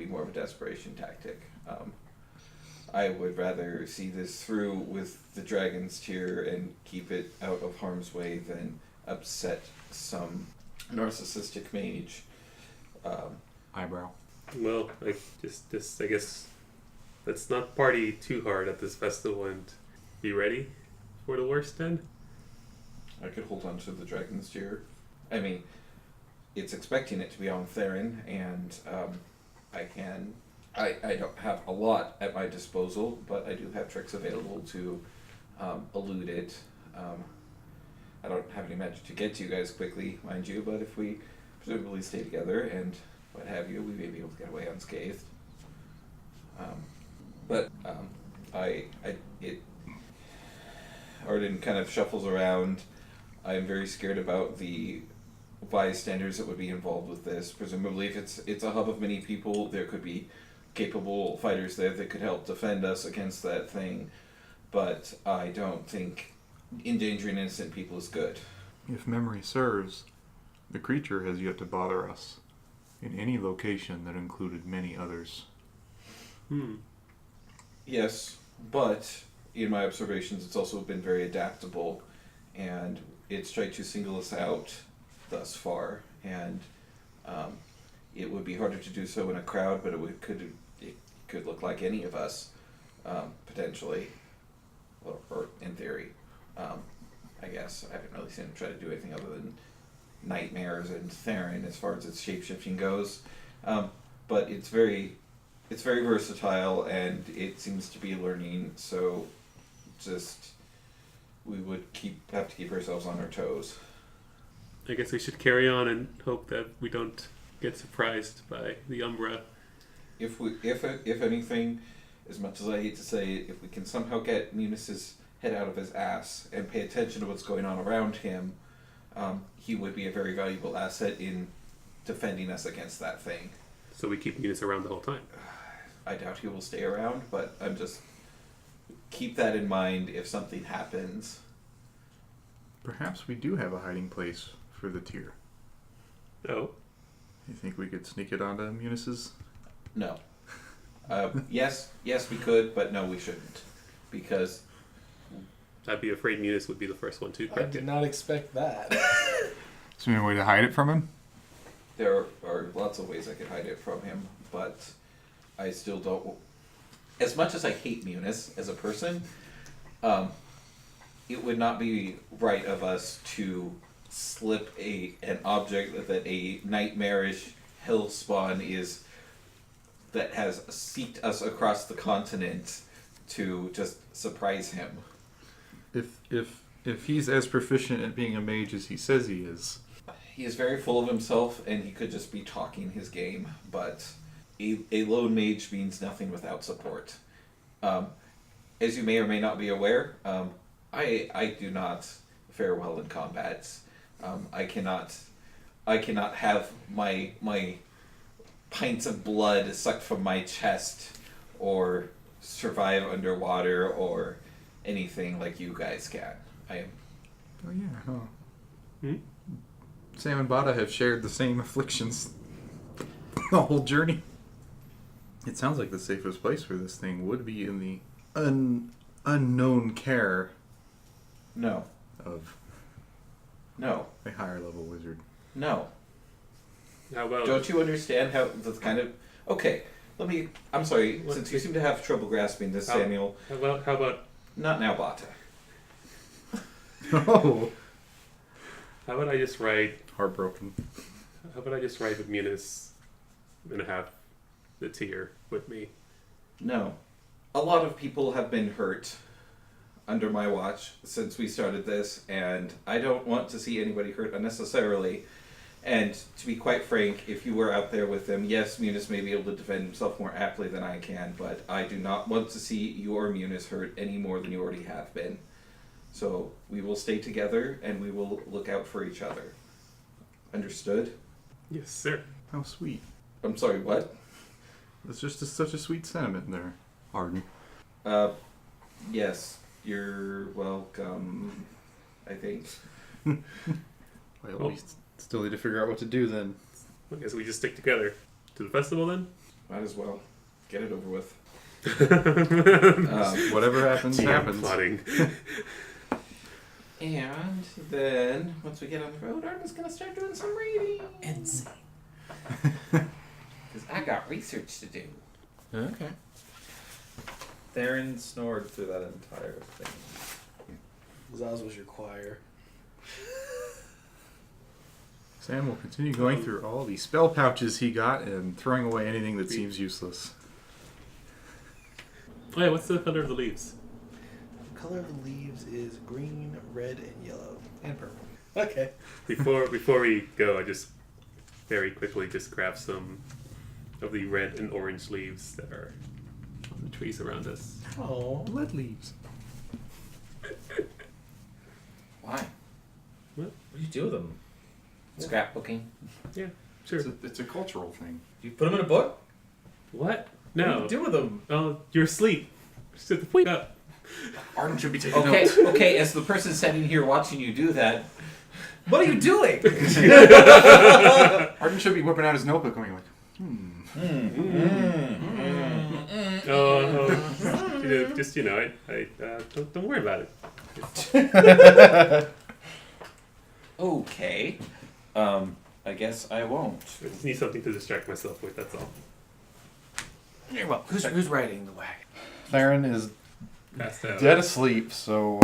Speaker 4: more of a desperation tactic. I would rather see this through with the dragon's tier and keep it out of harm's way than upset some narcissistic mage.
Speaker 2: eyebrow.
Speaker 1: well, like just I guess let's not party too hard at this festival and be ready for the worst then.
Speaker 4: I could hold on to the dragon's tier. I mean, it's expecting it to be on Therrin, and I don't have a lot at my disposal, but I do have tricks available to elude it. I don't have any magic to get to you guys quickly, mind you, but if we presumably stay together and what have you, we may be able to get away unscathed. Arden kind of shuffles around. I'm very scared about the bystanders that would be involved with this. Presumably, if it's a hub of many people, there could be capable fighters there that could help defend us against that thing. But I don't think endangering innocent people is good.
Speaker 2: If memory serves, the creature has yet to bother us in any location that included many others.
Speaker 4: Yes, but in my observations, it's also been very adaptable, and it's tried to single us out thus far. And it would be harder to do so in a crowd, but it could look like any of us, potentially, or in theory. I guess I haven't really seen him try to do anything other than nightmares and Therrin as far as its shape-shifting goes. But it's very versatile, and it seems to be learning, so just we would have to keep ourselves on our toes.
Speaker 1: I guess we should carry on and hope that we don't get surprised by the Umbra.
Speaker 4: If anything, as much as I hate to say it, if we can somehow get Munis's head out of his ass and pay attention to what's going on around him, he would be a very valuable asset in defending us against that thing.
Speaker 1: So we keep Munis around the whole time.
Speaker 4: I doubt he will stay around, but I'm just keep that in mind if something happens.
Speaker 2: Perhaps we do have a hiding place for the tier.
Speaker 1: Oh.
Speaker 2: You think we could sneak it onto Munis's?
Speaker 4: No. Yes, we could, but no, we shouldn't, because
Speaker 1: I'd be afraid Munis would be the first one to
Speaker 5: I
Speaker 1: crack
Speaker 5: did
Speaker 1: it.
Speaker 5: not expect that.
Speaker 2: Is there any way to hide it from him?
Speaker 4: there are lots of ways I could hide it from him, but I still don't. As much as I hate Munis as a person, it would not be right of us to slip an object that a nightmarish hill spawn that has seeked us across the continent to just surprise him.
Speaker 2: If he's as proficient at being a mage as he says he is.
Speaker 4: He is very full of himself, and he could just be talking his game, but a lone mage means nothing without support. As you may or may not be aware, I do not fare well in combats. I cannot have my pints of blood sucked from my chest, or survive underwater, or anything like you guys can. I am.
Speaker 2: Oh yeah, huh? Sam and Bata have shared the same afflictions the whole journey. It sounds like the safest place for this thing would be in the unknown care
Speaker 4: No.
Speaker 2: of
Speaker 4: No.
Speaker 2: a higher level wizard.
Speaker 4: No.
Speaker 1: How about...
Speaker 4: Don't you understand how the kind of... Okay, I'm sorry,
Speaker 1: What-
Speaker 4: since you seem to have trouble grasping this, Samuel.
Speaker 1: How about...
Speaker 4: Not now, Bata.
Speaker 2: Oh,
Speaker 1: How about I just ride...
Speaker 2: heartbroken.
Speaker 1: How about I just ride with Munis and have the tier with me?
Speaker 4: No. A lot of people have been hurt under my watch since we started this, and I don't want to see anybody hurt unnecessarily. And to be quite frank, if you were out there with them, yes, Munis may be able to defend himself more aptly than I can, but I do not want to see you or Munis hurt any more than you already have been. So we will stay together, and we will look out for each other. Understood?
Speaker 1: Yes, sir.
Speaker 2: How sweet.
Speaker 4: I'm sorry, what?
Speaker 2: It's just such a sweet sentiment there, Arden.
Speaker 4: Yes, you're welcome, I think.
Speaker 2: Well, we still need to figure out what to do then.
Speaker 1: I guess we just stick together. To the festival, then?
Speaker 4: Might as well. Get it over with.
Speaker 2: Whatever happens,
Speaker 1: Yeah,
Speaker 2: happens.
Speaker 1: plotting.
Speaker 4: And then, once we get on the road, Arden's gonna start doing some reading.
Speaker 3: Insane.
Speaker 4: Because I got research to do.
Speaker 5: Okay.
Speaker 3: Therrin snored through that entire thing.
Speaker 5: Zaus was your choir.
Speaker 2: Sam will continue going through all the spell pouches he got and throwing away anything that seems useless.
Speaker 1: Oh, yeah, what's the Thunder of the Leaves?
Speaker 5: color of the leaves is green, red, and yellow. And purple. Okay.
Speaker 1: Before we go, I just very quickly just grab some of the red and orange leaves that are on the trees around us.
Speaker 5: Oh.
Speaker 2: Blood leaves.
Speaker 4: Why?
Speaker 3: What do you do with them?
Speaker 4: Scrapbooking.
Speaker 1: Yeah, sure.
Speaker 2: It's a cultural thing.
Speaker 3: You put them in a book?
Speaker 1: What?
Speaker 3: What do
Speaker 1: No.
Speaker 3: you do with them?
Speaker 1: Oh, you're asleep. Sit the fuck up.
Speaker 2: Arden should be taking
Speaker 4: Okay,
Speaker 2: notes.
Speaker 4: okay. As the person sitting here watching you do that,
Speaker 3: What are you doing?
Speaker 2: Arden should be whipping out his notebook going like,
Speaker 1: Oh, just I don't worry about it.
Speaker 4: okay. I guess I won't.
Speaker 1: I just need something to distract myself with. That's all.
Speaker 5: You're welcome. Who's riding the wagon?
Speaker 2: Therrin is
Speaker 1: Passed out.
Speaker 2: dead asleep, so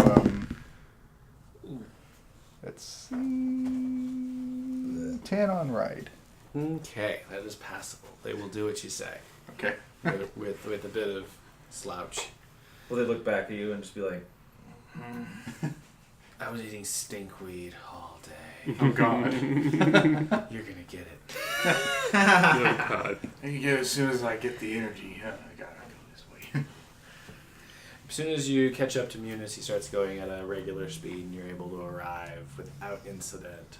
Speaker 2: let's see, 10 on ride.
Speaker 5: Okay, that is passable. They will do what you say.
Speaker 2: Okay.
Speaker 5: with a bit of slouch.
Speaker 3: Will they look back at you and just be like,
Speaker 5: I was eating stinkweed all day.
Speaker 2: Oh God.
Speaker 5: You're gonna get it.
Speaker 1: Oh God.
Speaker 2: I can get it as soon as I get the energy. I gotta go this way.
Speaker 5: As soon as you catch up to Munis, he starts going at a regular speed, and you're able to arrive without incident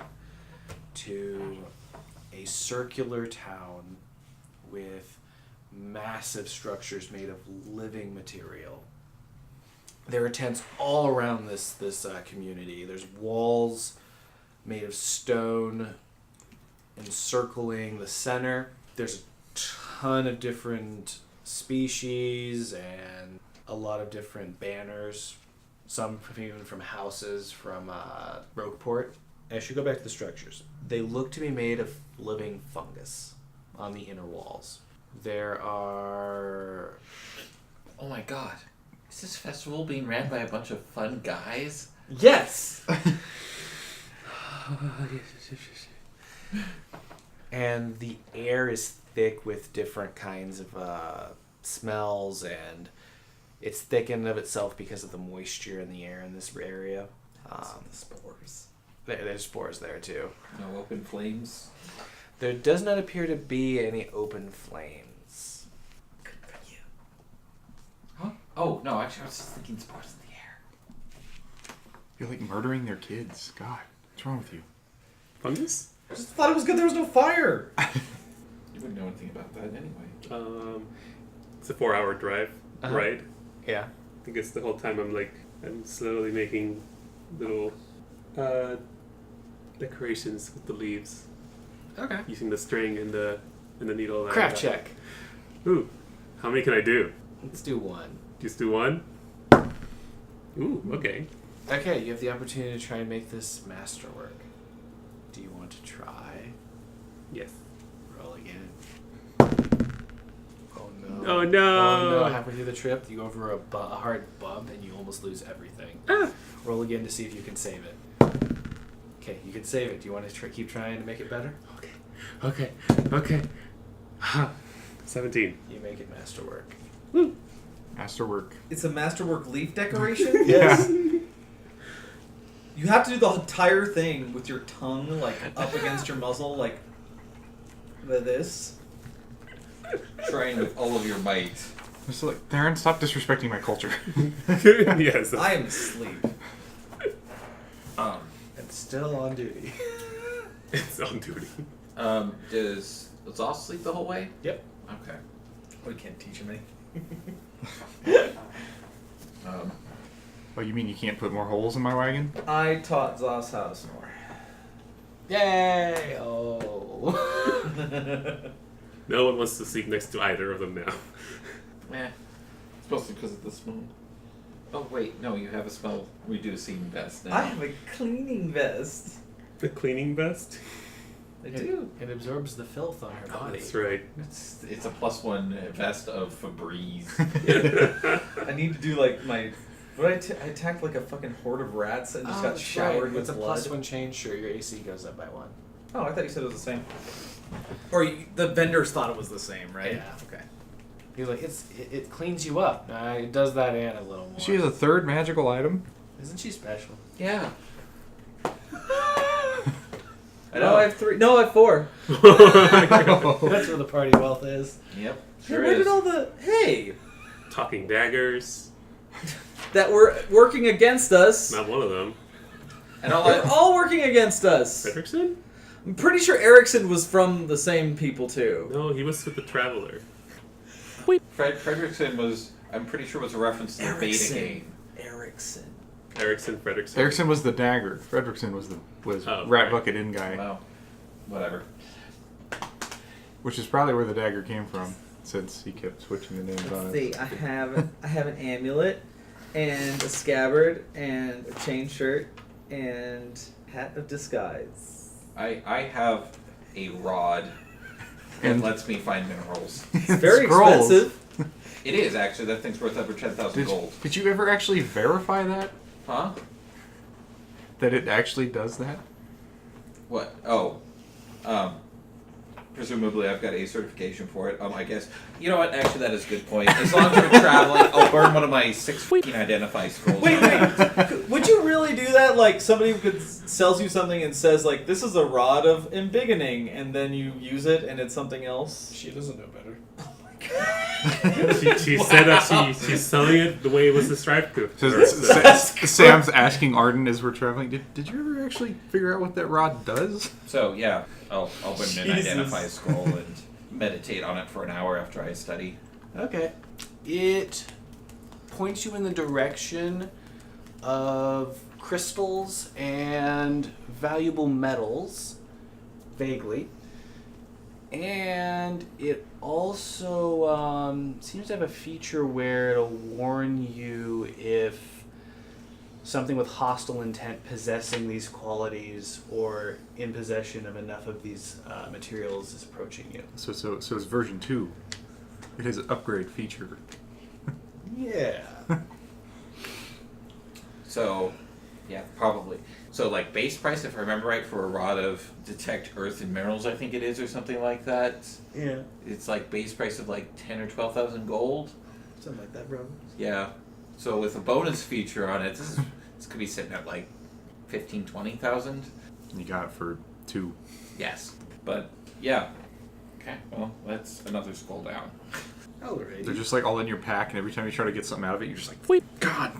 Speaker 5: to a circular town with massive structures made of living material. There are tents all around this community. There's walls made of stone encircling the center. There's a ton of different species and a lot of different banners, some even from houses from Rogueport. As you go back to the structures, they look to be made of living fungus on the inner walls. There are...
Speaker 4: Oh my god. Is this festival being ran by a bunch of fun guys?
Speaker 5: Yes! And the air is thick with different kinds of smells, and it's thick in and of itself because of the moisture in the air in this area.
Speaker 3: the spores?
Speaker 5: There's spores there too.
Speaker 4: No open flames?
Speaker 5: There does not appear to be any open flames.
Speaker 4: Huh? Oh, no, actually I was just thinking spores in the air.
Speaker 2: You're like murdering their kids. God, what's wrong with you?
Speaker 1: Fungus?
Speaker 3: I just thought it was good there was no fire.
Speaker 4: You wouldn't know anything about that anyway.
Speaker 1: It's a 4-hour drive ride.
Speaker 5: Yeah.
Speaker 1: I think it's the whole time I'm slowly making little decorations with the leaves
Speaker 5: Okay.
Speaker 1: using the string and the needle.
Speaker 5: Craft check.
Speaker 1: Ooh, how many can I do?
Speaker 5: Let's do one.
Speaker 1: Just do one. Ooh, okay.
Speaker 5: Okay, you have the opportunity to try and make this masterwork. Do you want to try?
Speaker 1: Yes.
Speaker 5: Roll again. Oh no.
Speaker 1: Oh no.
Speaker 5: Oh no. Halfway through the trip, you go over a hard bump and you almost lose everything. Roll again to see if you can save it. Okay, you can save it. Do you want to keep trying to make it better?
Speaker 1: Okay. 17.
Speaker 5: You make it masterwork.
Speaker 1: Woo.
Speaker 2: Masterwork.
Speaker 3: It's a masterwork leaf decoration?
Speaker 2: Yes.
Speaker 3: You have to do the entire thing with your tongue, like, up against your muzzle, like this.
Speaker 4: Trying with all of your might.
Speaker 2: Just like, Therrin, stop disrespecting my culture.
Speaker 1: Yes.
Speaker 3: I am asleep.
Speaker 5: And still on duty.
Speaker 1: It's on duty.
Speaker 4: Does Zaus sleep the whole way?
Speaker 5: Yep.
Speaker 4: Okay.
Speaker 3: We can't teach him anything.
Speaker 2: Oh, you mean you can't put more holes in my wagon?
Speaker 3: I taught Zaus how to snore.
Speaker 5: Yay! Oh.
Speaker 1: No one wants to sleep next to either of them now.
Speaker 4: It's mostly because of the smell. Oh, wait, no, you have a smell reducing vest now.
Speaker 3: I have a cleaning vest.
Speaker 1: The cleaning vest?
Speaker 3: I do.
Speaker 5: It absorbs the filth on her
Speaker 1: Oh,
Speaker 5: body.
Speaker 1: that's right.
Speaker 4: It's a +1 vest of Febreze.
Speaker 3: I need to do like my. What I attacked like a fucking horde of rats and just got
Speaker 5: that's
Speaker 3: showered
Speaker 5: right.
Speaker 3: with
Speaker 5: It's a
Speaker 3: blood.
Speaker 5: +1 change. Sure, your AC goes up by 1.
Speaker 3: Oh, I thought you said it was the same. Or the vendors thought it was the same, right?
Speaker 5: Yeah.
Speaker 3: Okay.
Speaker 5: He's like, it cleans you up. It does that and a little more.
Speaker 2: She has a third magical item.
Speaker 5: Isn't she special?
Speaker 4: Yeah.
Speaker 3: I know I have 3. No, I have 4.
Speaker 5: That's where the party wealth is.
Speaker 4: Yep.
Speaker 3: Hey,
Speaker 4: Sure
Speaker 3: where
Speaker 4: is.
Speaker 3: did all the
Speaker 1: Talking daggers.
Speaker 3: that were working against us?
Speaker 1: Not one of them.
Speaker 4: And all
Speaker 3: They're
Speaker 4: I,
Speaker 3: all working against us.
Speaker 1: Fredrickson?
Speaker 3: I'm pretty sure Erickson was from the same people too.
Speaker 1: No, he was with the Traveler.
Speaker 4: Fredrickson was, I'm pretty sure, was a reference to the Beta
Speaker 3: Erickson.
Speaker 4: game.
Speaker 3: Erickson.
Speaker 1: Erickson, Fredrickson.
Speaker 2: Erickson was the dagger. Fredrickson was
Speaker 1: Oh,
Speaker 2: Rat
Speaker 1: right.
Speaker 2: Bucket In guy,
Speaker 4: Well, whatever.
Speaker 2: which is probably where the dagger came from, since he kept switching the names on
Speaker 3: Let's
Speaker 2: it.
Speaker 3: see, I have an amulet and a scabbard and a chain shirt and hat of disguise.
Speaker 4: I have a rod that
Speaker 2: And-
Speaker 4: lets me find minerals.
Speaker 3: It's very
Speaker 2: Scrolls.
Speaker 3: expensive.
Speaker 4: It is, actually. That thing's worth over 10,000 gold.
Speaker 2: Did you ever actually verify that?
Speaker 4: Huh?
Speaker 2: That it actually does that?
Speaker 4: What? Oh. Presumably I've got a certification for it. I guess. You know what? Actually, that is a good point. As long as we're traveling, I'll burn one of my 6 fucking identify scrolls.
Speaker 3: Wait. Would you really do that? Like somebody could sells you something and says like, "This is a rod of embiggening," and then you use it and it's something else.
Speaker 5: She doesn't know better.
Speaker 1: She said that she's selling it the way it was described to
Speaker 2: So,
Speaker 1: her.
Speaker 2: Sam's asking Arden as we're traveling, did you ever actually figure out what that rod does?
Speaker 4: So, yeah. I'll burn an
Speaker 3: Jesus.
Speaker 4: identify scroll and meditate on it for an hour after I study.
Speaker 5: Okay. It points you in the direction of crystals and valuable metals, vaguely. And it also seems to have a feature where it'll warn you if something with hostile intent possessing these qualities or in possession of enough of these materials is approaching you.
Speaker 2: So it's version 2. It has an upgrade feature.
Speaker 5: Yeah.
Speaker 4: So, yeah, probably. So, like, base price, if I remember right, for a rod of detect earth and minerals, I think it is, or something like that.
Speaker 3: Yeah,
Speaker 4: It's like base price of like 10 or 12,000 gold.
Speaker 3: something like that, bro.
Speaker 4: Yeah. So with a bonus feature on it, this could be sitting at like 15, 20,000.
Speaker 2: You got it for 2.
Speaker 4: Yes. But yeah. Okay. Well, that's another scroll down.
Speaker 3: Alrighty.
Speaker 2: They're just like all in your pack, and every time you try to get something out of it, you're just like, wait, God.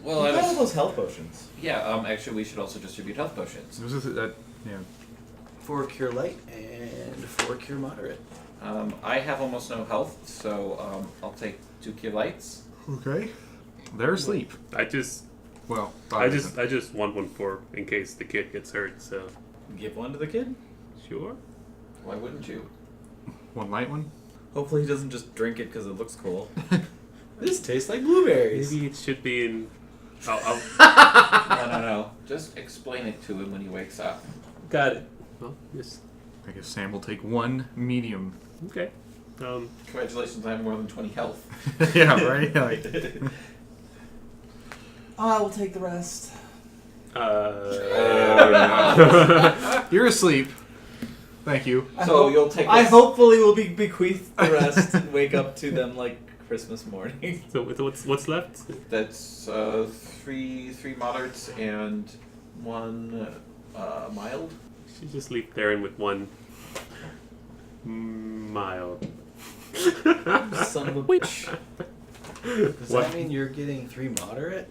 Speaker 4: Well,
Speaker 3: What
Speaker 4: I
Speaker 3: about all
Speaker 4: was,
Speaker 3: those health potions?
Speaker 4: yeah. Actually, we should also distribute health potions.
Speaker 2: This is that, yeah.
Speaker 5: 4 cure light and 4 cure moderate.
Speaker 4: I have almost no health, so I'll take 2 cure lights.
Speaker 2: Okay. They're asleep.
Speaker 1: I just
Speaker 2: Bob isn't.
Speaker 1: I just want one for in case the kid gets hurt. So
Speaker 3: Give one to the kid.
Speaker 1: sure.
Speaker 4: Why wouldn't you?
Speaker 2: One light one?
Speaker 3: Hopefully he doesn't just drink it because it looks cool.
Speaker 5: This tastes like blueberries.
Speaker 1: Maybe it should be in.
Speaker 4: No. Just explain it to him when he wakes up.
Speaker 1: Got it. Well, yes.
Speaker 2: I guess Sam will take 1 medium.
Speaker 1: Okay.
Speaker 4: Congratulations, I have more than 20 health.
Speaker 2: Yeah, right? Like,
Speaker 3: I will take the rest.
Speaker 2: you're asleep. Thank you.
Speaker 4: So you'll take.
Speaker 3: I hopefully will be bequeath the rest and wake up to them like Christmas morning.
Speaker 1: So what's left?
Speaker 4: That's 3 moderates and 1 mild.
Speaker 1: She just leave Therrin with 1 mild.
Speaker 3: Son of a bitch.
Speaker 5: Does
Speaker 1: What?
Speaker 5: that mean you're getting 3 moderate?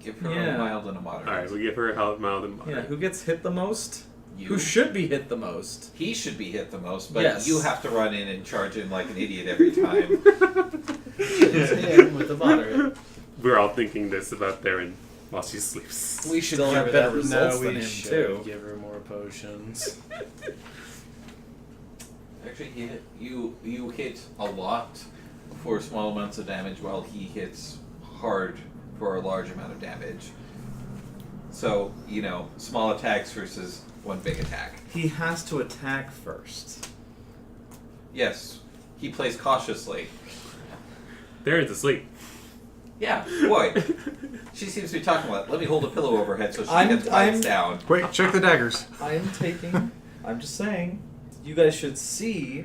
Speaker 4: Give her
Speaker 3: Yeah.
Speaker 4: a mild and a moderate.
Speaker 1: All right, we'll give her a mild and
Speaker 3: Yeah,
Speaker 1: moderate.
Speaker 3: who gets hit the most?
Speaker 4: You.
Speaker 3: Who should be hit the most?
Speaker 4: He should be hit the most, but
Speaker 3: Yes.
Speaker 4: you have to run in and charge him like an idiot every time.
Speaker 5: Him with the moderate.
Speaker 1: We're all thinking this about Therrin while she sleeps.
Speaker 3: We should
Speaker 5: Give
Speaker 3: have
Speaker 5: her
Speaker 3: better
Speaker 5: that-
Speaker 3: results
Speaker 5: no,
Speaker 3: than
Speaker 5: we
Speaker 3: him
Speaker 5: should
Speaker 3: too.
Speaker 5: give her more potions.
Speaker 4: Actually, you hit a lot for small amounts of damage, while he hits hard for a large amount of damage. So, small attacks versus 1 big attack.
Speaker 3: He has to attack first.
Speaker 4: Yes, he plays cautiously.
Speaker 1: Therin's asleep.
Speaker 4: Yeah, boy. She seems to be talking about, let me hold a pillow over her head so she
Speaker 3: I'm-
Speaker 4: gets
Speaker 3: I'm-
Speaker 4: bites down.
Speaker 2: Quick, check the daggers.
Speaker 3: I'm just saying, you guys should see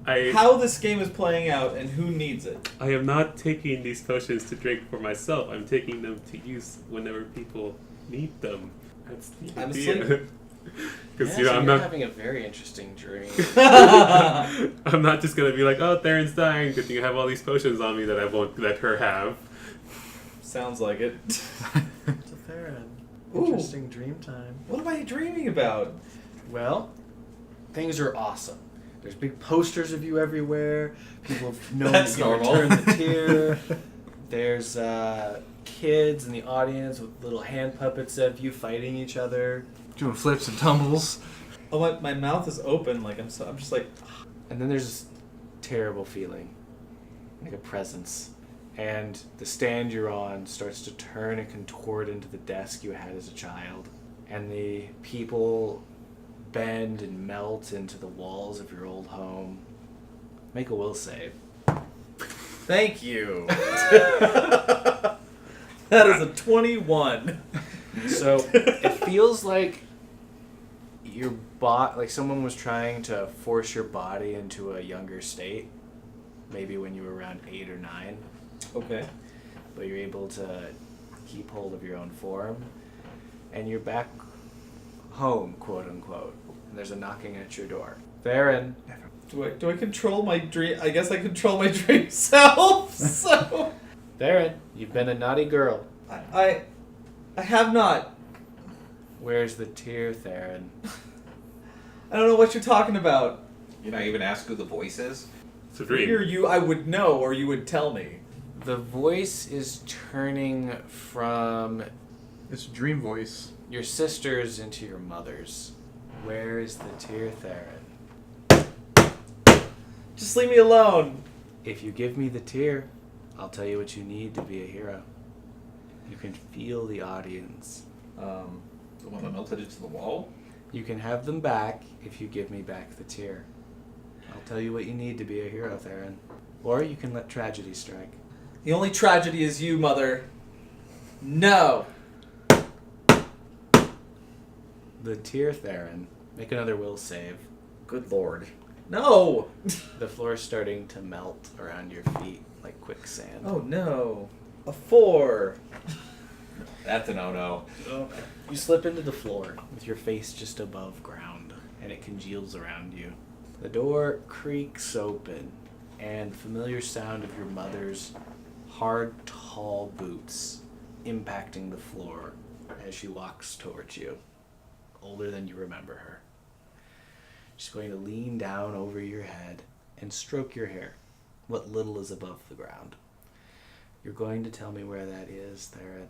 Speaker 3: how this game is playing out and who needs it.
Speaker 1: I am not taking these potions to drink for myself. I'm taking them to use whenever people need them. That's the
Speaker 3: I'm
Speaker 1: idea.
Speaker 3: asleep.
Speaker 1: Because
Speaker 5: Yeah, so
Speaker 1: I'm
Speaker 5: you're
Speaker 1: not.
Speaker 5: having a very interesting dream.
Speaker 1: I'm not just gonna be like, oh, Therrin's dying. Good thing I have all these potions on me that I won't let her have.
Speaker 3: Sounds like it.
Speaker 5: It's a Therrin.
Speaker 3: Ooh.
Speaker 5: Interesting dream time.
Speaker 3: What am I dreaming about?
Speaker 5: Well, things are awesome. There's big posters of you everywhere. People know
Speaker 3: That's
Speaker 5: that you
Speaker 3: normal.
Speaker 5: return the tear. There's kids in the audience with little hand puppets of you fighting each other.
Speaker 2: Doing flips and tumbles.
Speaker 3: Oh, my mouth is open. Like I'm just like.
Speaker 5: And then there's this terrible feeling, like a presence. And the stand you're on starts to turn and contort into the desk you had as a child. And the people bend and melt into the walls of your old home. Make a will save.
Speaker 3: Thank you. That is a 21.
Speaker 5: So it feels like your like someone was trying to force your body into a younger state, maybe when you were around 8 or 9,
Speaker 3: Okay.
Speaker 5: but you're able to keep hold of your own form, and you're back home, quote unquote. And there's a knocking at your door. Therrin.
Speaker 3: Do I control my dream? I guess I control my dream self. So
Speaker 5: Therrin, you've been a naughty girl.
Speaker 3: I have not.
Speaker 5: Where's the tear, Therrin?
Speaker 3: I don't know what you're talking about.
Speaker 4: You're not even ask who the voice is?
Speaker 1: It's a dream.
Speaker 3: Here, I would know, or you would tell me.
Speaker 5: The voice is turning from
Speaker 2: It's a dream voice.
Speaker 5: your sister's into your mother's. Where is the tear, Therrin?
Speaker 3: Just leave me alone.
Speaker 5: If you give me the tear, I'll tell you what you need to be a hero. You can feel the audience.
Speaker 4: The one that melted into the wall?
Speaker 5: You can have them back if you give me back the tear. I'll tell you what you need to be a hero, Therrin. Or you can let tragedy strike.
Speaker 3: The only tragedy is you, Mother. No.
Speaker 5: The tear, Therrin. Make another will save.
Speaker 3: Good lord. No.
Speaker 5: The floor is starting to melt around your feet like quicksand.
Speaker 3: Oh no. A 4.
Speaker 4: That's a no-no.
Speaker 5: You slip into the floor with your face just above ground, and it congeals around you. The door creaks open, and the familiar sound of your mother's hard, tall boots impacting the floor as she walks towards you, older than you remember her. She's going to lean down over your head and stroke your hair, what little is above the ground. You're going to tell me where that is, Therrin.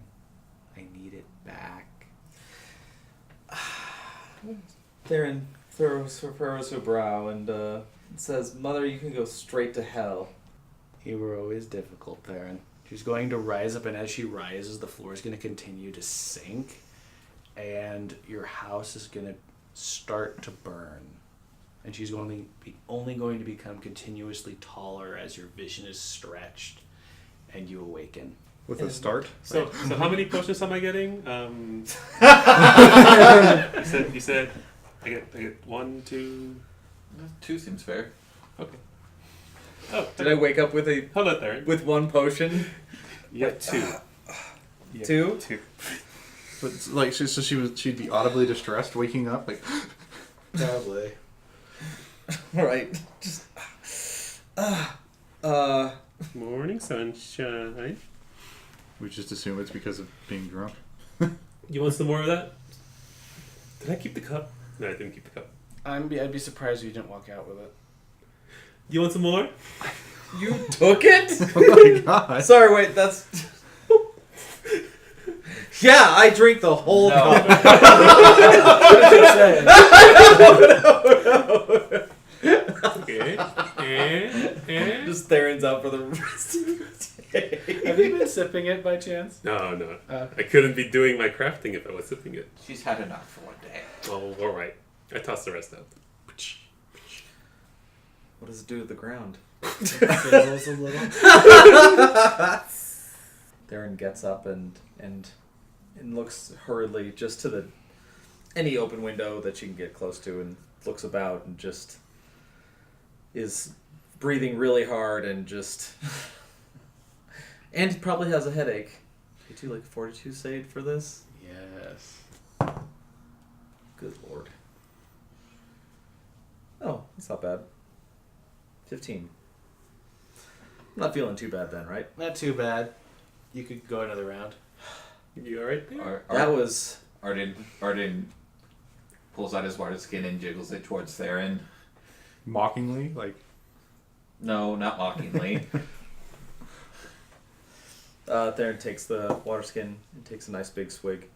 Speaker 5: I need it back.
Speaker 3: Therrin furrows her brow and says, Mother, you can go straight to hell.
Speaker 5: You were always difficult, Therrin. She's going to rise up, and as she rises, the floor is going to continue to sink, and your house is going to start to burn. And she's only going to become continuously taller as your vision is stretched, and you awaken.
Speaker 2: With a start?
Speaker 1: So how many potions am I getting? You said I get 1, 2.
Speaker 4: 2 seems fair.
Speaker 1: Okay. Oh,
Speaker 3: Did I wake up with
Speaker 1: Hello, Therrin.
Speaker 3: with 1 potion?
Speaker 1: You have 2. You have
Speaker 3: 2?
Speaker 1: 2.
Speaker 2: But like, she'd be audibly distressed, waking up like.
Speaker 5: Probably.
Speaker 3: Right. Just.
Speaker 1: Morning sunshine.
Speaker 2: We just assume it's because of being drunk.
Speaker 1: You want some more of that? Did I keep the cup? No, I didn't keep the cup.
Speaker 5: I'd be surprised if you didn't walk out with it.
Speaker 1: You want some more?
Speaker 3: You took it?
Speaker 2: Oh my god.
Speaker 3: Sorry, wait, that's. Yeah, I drink the whole cup.
Speaker 5: What did you say?
Speaker 1: Okay. And?
Speaker 3: Just Therrin's out for the rest of the day.
Speaker 5: Have you been sipping it by chance?
Speaker 1: No. I couldn't be doing my crafting if I was sipping it.
Speaker 4: She's had enough for one day.
Speaker 1: Oh, alright. I tossed the rest out.
Speaker 3: What does it do to the ground?
Speaker 5: Fizzles a little.
Speaker 3: Therrin gets up and looks hurriedly just to any open window that she can get close to and looks about and just is breathing really hard and just... and he probably has a headache. You do like 42 save for this?
Speaker 5: Yes.
Speaker 3: Good lord. Oh, that's not bad. 15. I'm not feeling too bad then, right?
Speaker 5: Not too bad. You could go another round.
Speaker 1: You alright there?
Speaker 3: That was...
Speaker 4: Arden pulls out his water skin and jiggles it towards Therrin.
Speaker 2: Mockingly, like.
Speaker 4: No, not mockingly.
Speaker 3: Therrin takes the water skin and takes a nice big swig.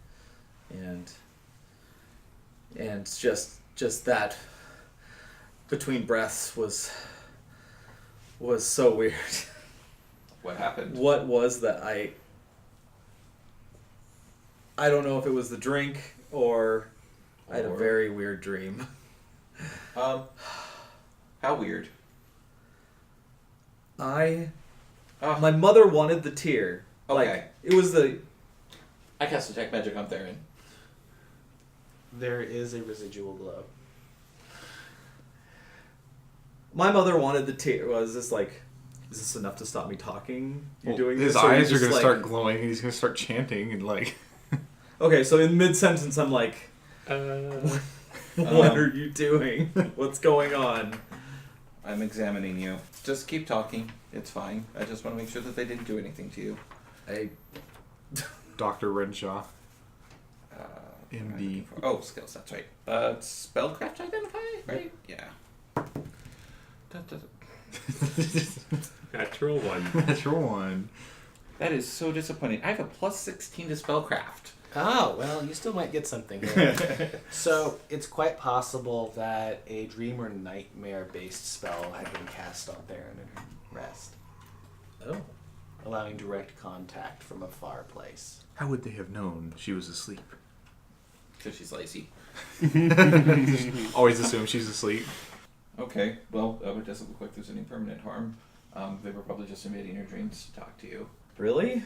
Speaker 3: And just that between breaths was so weird.
Speaker 4: What happened?
Speaker 3: What was that? I don't know if it was the drink or I had a very weird dream.
Speaker 4: How weird?
Speaker 3: My mother wanted the tear.
Speaker 4: Okay.
Speaker 3: Like, it was the...
Speaker 4: I cast Detect Magic on Therrin.
Speaker 5: There is a residual glow.
Speaker 3: My mother wanted the tear. Was this like... Is this enough to stop me talking? You're doing
Speaker 2: His
Speaker 3: this? Or
Speaker 2: eyes
Speaker 3: you're
Speaker 2: are going
Speaker 3: just
Speaker 2: to
Speaker 3: like-
Speaker 2: start glowing, and he's going to start chanting, and like...
Speaker 3: Okay, so in mid-sentence I'm like... What are you doing? What's going on?
Speaker 4: I'm examining you. Just keep talking. It's fine. I just want to make sure that they didn't do anything to you.
Speaker 2: Dr. Renshaw. MD.
Speaker 4: Oh, skills, that's right. Spellcraft identify, right? Yeah.
Speaker 1: Natural 1.
Speaker 2: Natural 1.
Speaker 4: That is so disappointing. I have a plus 16 to spellcraft.
Speaker 5: Oh, well, you still might get something here. So, it's quite possible that a dream or nightmare-based spell had been cast on Therrin in her rest,
Speaker 3: Oh.
Speaker 5: allowing direct contact from a far place.
Speaker 2: How would they have known she was asleep?
Speaker 4: Because she's lazy.
Speaker 2: Always assume she's asleep.
Speaker 4: Okay, well, it doesn't look like there's any permanent harm. They were probably just invading your dreams to talk to you.
Speaker 3: Really?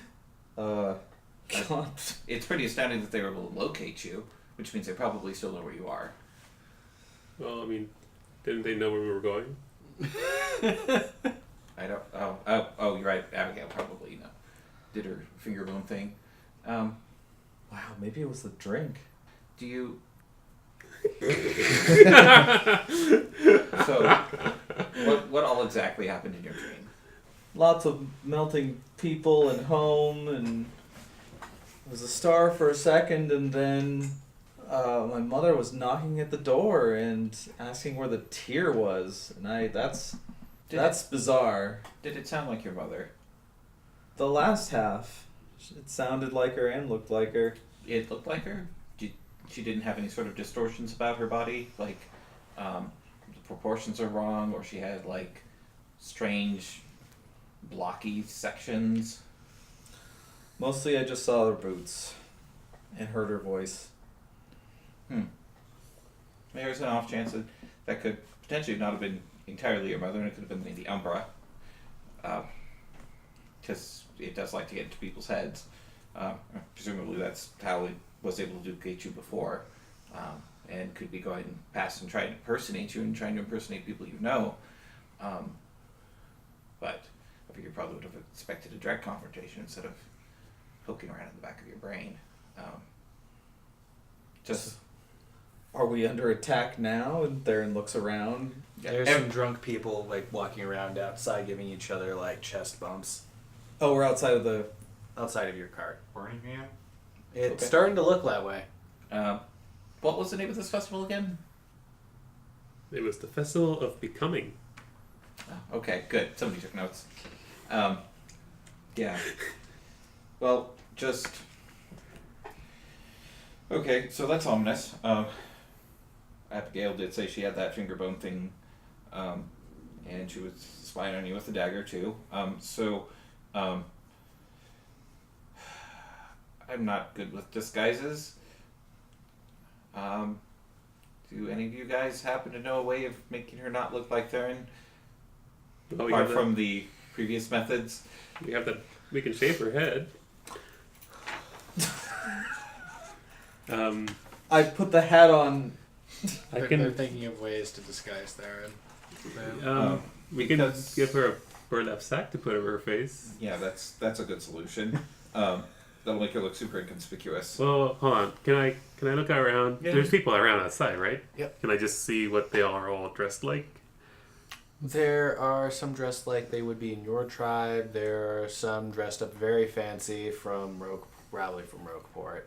Speaker 4: It's pretty astounding that they were able to locate you, which means they probably still know where you are.
Speaker 1: Well, I mean, didn't they know where we were going?
Speaker 4: I don't... Oh, you're right. Abigail probably, did her finger bone thing.
Speaker 3: Wow, maybe it was the drink.
Speaker 4: Do you... So, what all exactly happened in your dream?
Speaker 3: Lots of melting people and home, and it was a star for a second, and then my mother was knocking at the door and asking where the tear was, and that's bizarre.
Speaker 4: Did it sound like your mother?
Speaker 3: The last half, it sounded like her and looked like her.
Speaker 4: It looked like her? She didn't have any sort of distortions about her body? Like, the proportions are wrong, or she had, like, strange, blocky sections?
Speaker 3: Mostly I just saw her boots and heard her voice.
Speaker 4: There's an off chance that could potentially not have been entirely your mother, and it could have been the Umbra. Because it does like to get into people's heads. Presumably that's how it was able to duplicate you before. And could be going past and trying to impersonate you and trying to impersonate people you know. But I think you probably would have expected a direct confrontation instead of poking around in the back of your brain.
Speaker 3: Are we under attack now? And Therrin looks around.
Speaker 5: There's some drunk people like walking around outside, giving each other like chest bumps
Speaker 3: Oh, we're outside of the...
Speaker 5: outside of your cart.
Speaker 2: Burning Man?
Speaker 5: It's
Speaker 4: Okay.
Speaker 5: starting to look that way.
Speaker 4: What was the name of this festival again?
Speaker 1: It was the Festival of Becoming.
Speaker 4: Okay, good. Somebody took notes. Yeah. Well, just... Okay, so that's ominous. Abigail did say she had that finger bone thing, and she was spying on you with the dagger, too. I'm not good with disguises. Do any of you guys happen to know a way of making her not look like Therrin?
Speaker 1: Oh, we
Speaker 4: Apart
Speaker 1: have
Speaker 4: from the previous methods?
Speaker 1: we have that. We can shave her head.
Speaker 3: I put the hat on.
Speaker 1: I
Speaker 5: They're
Speaker 1: can.
Speaker 5: thinking of ways to disguise Therrin.
Speaker 1: We can
Speaker 4: because-
Speaker 1: give her a burlap sack to put over her face.
Speaker 4: Yeah, that's a good solution. That'll make her look super inconspicuous.
Speaker 1: Well, hold on. Can I look around?
Speaker 3: Yeah.
Speaker 1: There's people around outside, right?
Speaker 5: Yep.
Speaker 1: Can I just see what they are all dressed like?
Speaker 5: There are some dressed like they would be in your tribe. There are some dressed up very fancy from probably from Rogueport.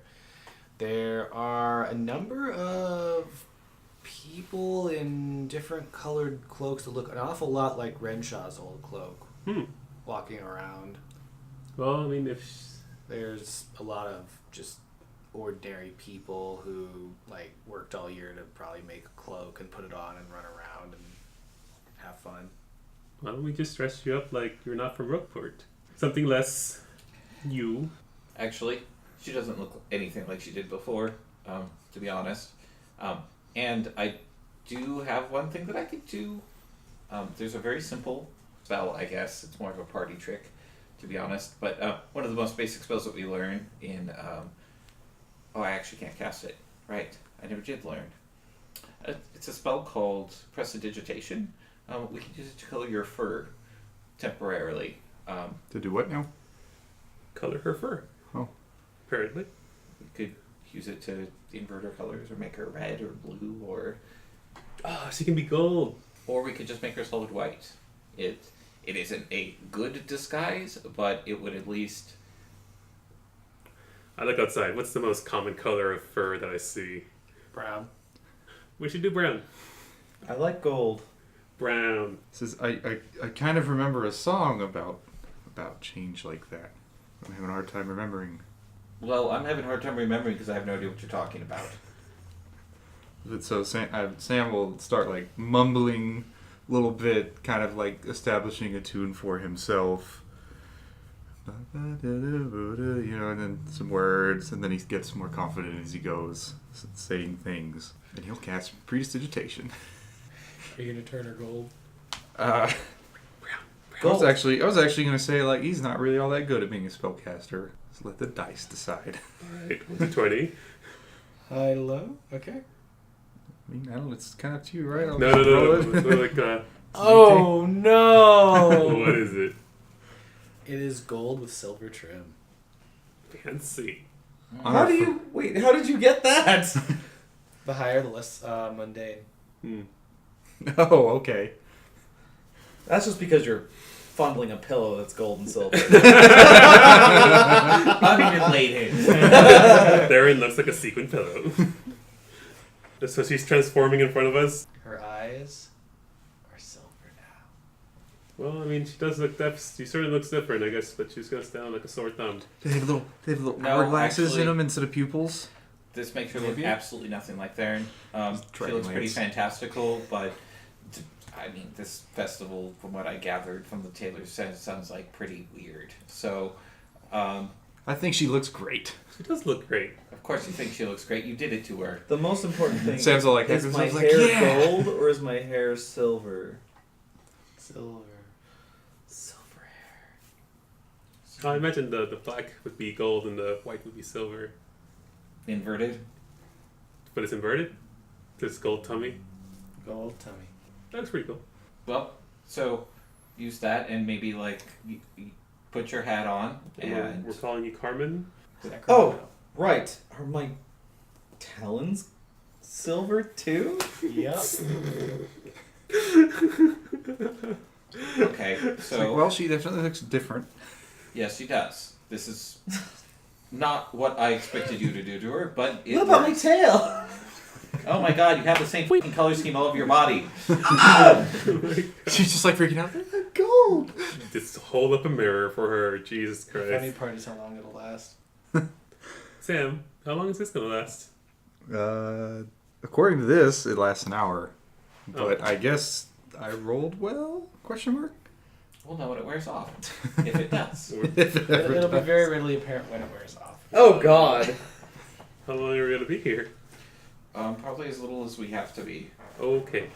Speaker 5: There are a number of people in different colored cloaks that look an awful lot like Renshaw's old cloak, walking around.
Speaker 1: Well, I mean, if
Speaker 5: There's a lot of just ordinary people who like worked all year to probably make a cloak and put it on and run around and have fun.
Speaker 1: why don't we just dress you up like you're not from Rookport? Something less you.
Speaker 4: Actually, she doesn't look anything like she did before, to be honest. And I do have one thing that I could do. There's a very simple spell, I guess. It's more of a party trick, to be honest. But one of the most basic spells that we learn in... I actually can't cast it. Right. I never did learn. It's a spell called Prestidigitation. We can use it to color your fur temporarily.
Speaker 2: To do what now?
Speaker 1: Color her fur.
Speaker 2: Oh.
Speaker 1: Apparently.
Speaker 4: We could use it to invert her colors or make her red or blue
Speaker 1: Oh, she can be gold.
Speaker 4: or we could just make her solid white. It isn't a good disguise, but it would at least...
Speaker 1: I look outside. What's the most common color of fur that I see?
Speaker 5: Brown.
Speaker 1: We should do brown.
Speaker 6: I like gold.
Speaker 1: Brown.
Speaker 2: Says I kind of remember a song about change like that. I'm having a hard time remembering.
Speaker 4: Well, I'm having a hard time remembering because I have no idea what you're talking about.
Speaker 2: But so Sam will start like mumbling a little bit, kind of like establishing a tune for himself. You know, and then some words, and then he gets more confident as he goes, saying things. And he'll cast Prestidigitation.
Speaker 5: Are you gonna turn her gold?
Speaker 2: I was actually gonna say like he's not really all that good at being a spellcaster. Just let the dice decide.
Speaker 1: Alright, what's a 20?
Speaker 5: High, low. Okay.
Speaker 2: I mean, I don't. It's kind of to you, right? I'll
Speaker 1: No.
Speaker 2: just roll it.
Speaker 1: It's more like,
Speaker 5: Oh no!
Speaker 1: what is it?
Speaker 5: It is gold with silver trim.
Speaker 1: Fancy.
Speaker 6: How do you... Wait, how did you get that?
Speaker 5: The higher, the less mundane.
Speaker 2: Oh, okay.
Speaker 6: That's just because you're fondling a pillow that's gold and silver.
Speaker 4: Unrelated.
Speaker 1: Therrin looks like a sequin pillow. So she's transforming in front of us.
Speaker 5: Her eyes are silver now.
Speaker 1: Well, I mean, she does look she sort of looks different, I guess, but she's gonna stand like a sore thumb.
Speaker 2: They have little
Speaker 4: No,
Speaker 2: hourglasses
Speaker 4: actually-
Speaker 2: in them instead of pupils.
Speaker 4: This makes her look
Speaker 5: Maybe.
Speaker 4: absolutely nothing like Therrin. She looks pretty fantastical, but I mean, this festival, from what I gathered from the tailor said, sounds like pretty weird. So,
Speaker 2: I think she looks great.
Speaker 1: She does look great.
Speaker 4: of course you think she looks great. You did it to her.
Speaker 6: The most important thing
Speaker 2: Sam's all like,
Speaker 6: is my
Speaker 2: Sam's like,
Speaker 6: hair
Speaker 2: yeah!
Speaker 6: gold or is my hair silver?
Speaker 5: Silver.
Speaker 6: Silver hair.
Speaker 1: I imagine the black would be gold and the white would be silver.
Speaker 4: Inverted.
Speaker 1: But it's inverted? This gold tummy.
Speaker 5: Gold tummy.
Speaker 1: That looks pretty cool.
Speaker 4: Well, so use that and maybe like you put your hat on and
Speaker 1: We're calling you Carmen.
Speaker 5: Is that
Speaker 6: Oh,
Speaker 5: correct?
Speaker 6: right. Are my talons silver too?
Speaker 5: Yep.
Speaker 4: okay.
Speaker 2: It's like,
Speaker 4: So
Speaker 2: well, she definitely looks different.
Speaker 4: yes, she does. This is not what I expected you to do to her, but it
Speaker 6: What about my
Speaker 4: works.
Speaker 6: tail?
Speaker 4: Oh my god, you have the same fucking color scheme all over your body.
Speaker 2: She's just like freaking out. Gold.
Speaker 1: Just hold up a mirror for her. Jesus
Speaker 5: The funny
Speaker 1: Christ.
Speaker 5: part is how long it'll last.
Speaker 1: Sam, how long is this gonna last?
Speaker 2: According to this, it lasts an hour. But
Speaker 1: Oh.
Speaker 2: I guess I rolled well? Question mark.
Speaker 4: We'll know when it wears off. If it does.
Speaker 5: It'll be very readily apparent when it wears off.
Speaker 6: Oh God.
Speaker 1: How long are we gonna be here?
Speaker 4: Probably as little as we have to be.
Speaker 1: Okay.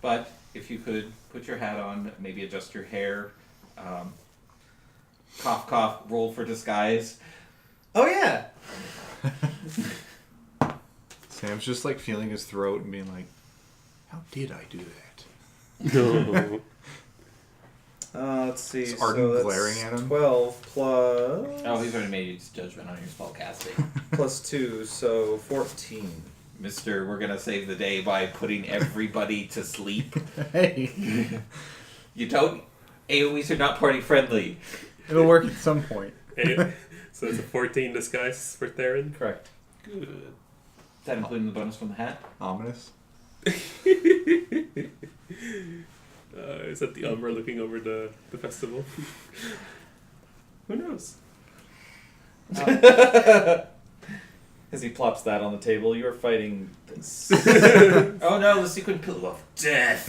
Speaker 4: But if you could put your hat on, maybe adjust your hair, cough, cough, roll for disguise.
Speaker 6: Oh yeah.
Speaker 2: Sam's just like feeling his throat and being like, how did I do that?
Speaker 1: No.
Speaker 6: Let's see.
Speaker 2: Is Arden
Speaker 6: so that's
Speaker 2: glaring at him?
Speaker 6: 12 plus.
Speaker 4: Oh, he's already made his judgment on your spell casting.
Speaker 6: Plus 2, so 14.
Speaker 4: Mister, we're gonna save the day by putting everybody to sleep.
Speaker 2: Hey,
Speaker 4: You don't. AoEs are not party friendly.
Speaker 2: it'll work at some point.
Speaker 1: Hey, so it's a 14 disguise for Therrin.
Speaker 6: Correct.
Speaker 4: Good. Is that including the bonus from the hat?
Speaker 2: Ominous.
Speaker 1: Is that the Umbra looking over the festival? Who knows?
Speaker 6: As he plops that on the table, you're fighting this.
Speaker 4: Oh no, the sequin pillow of death.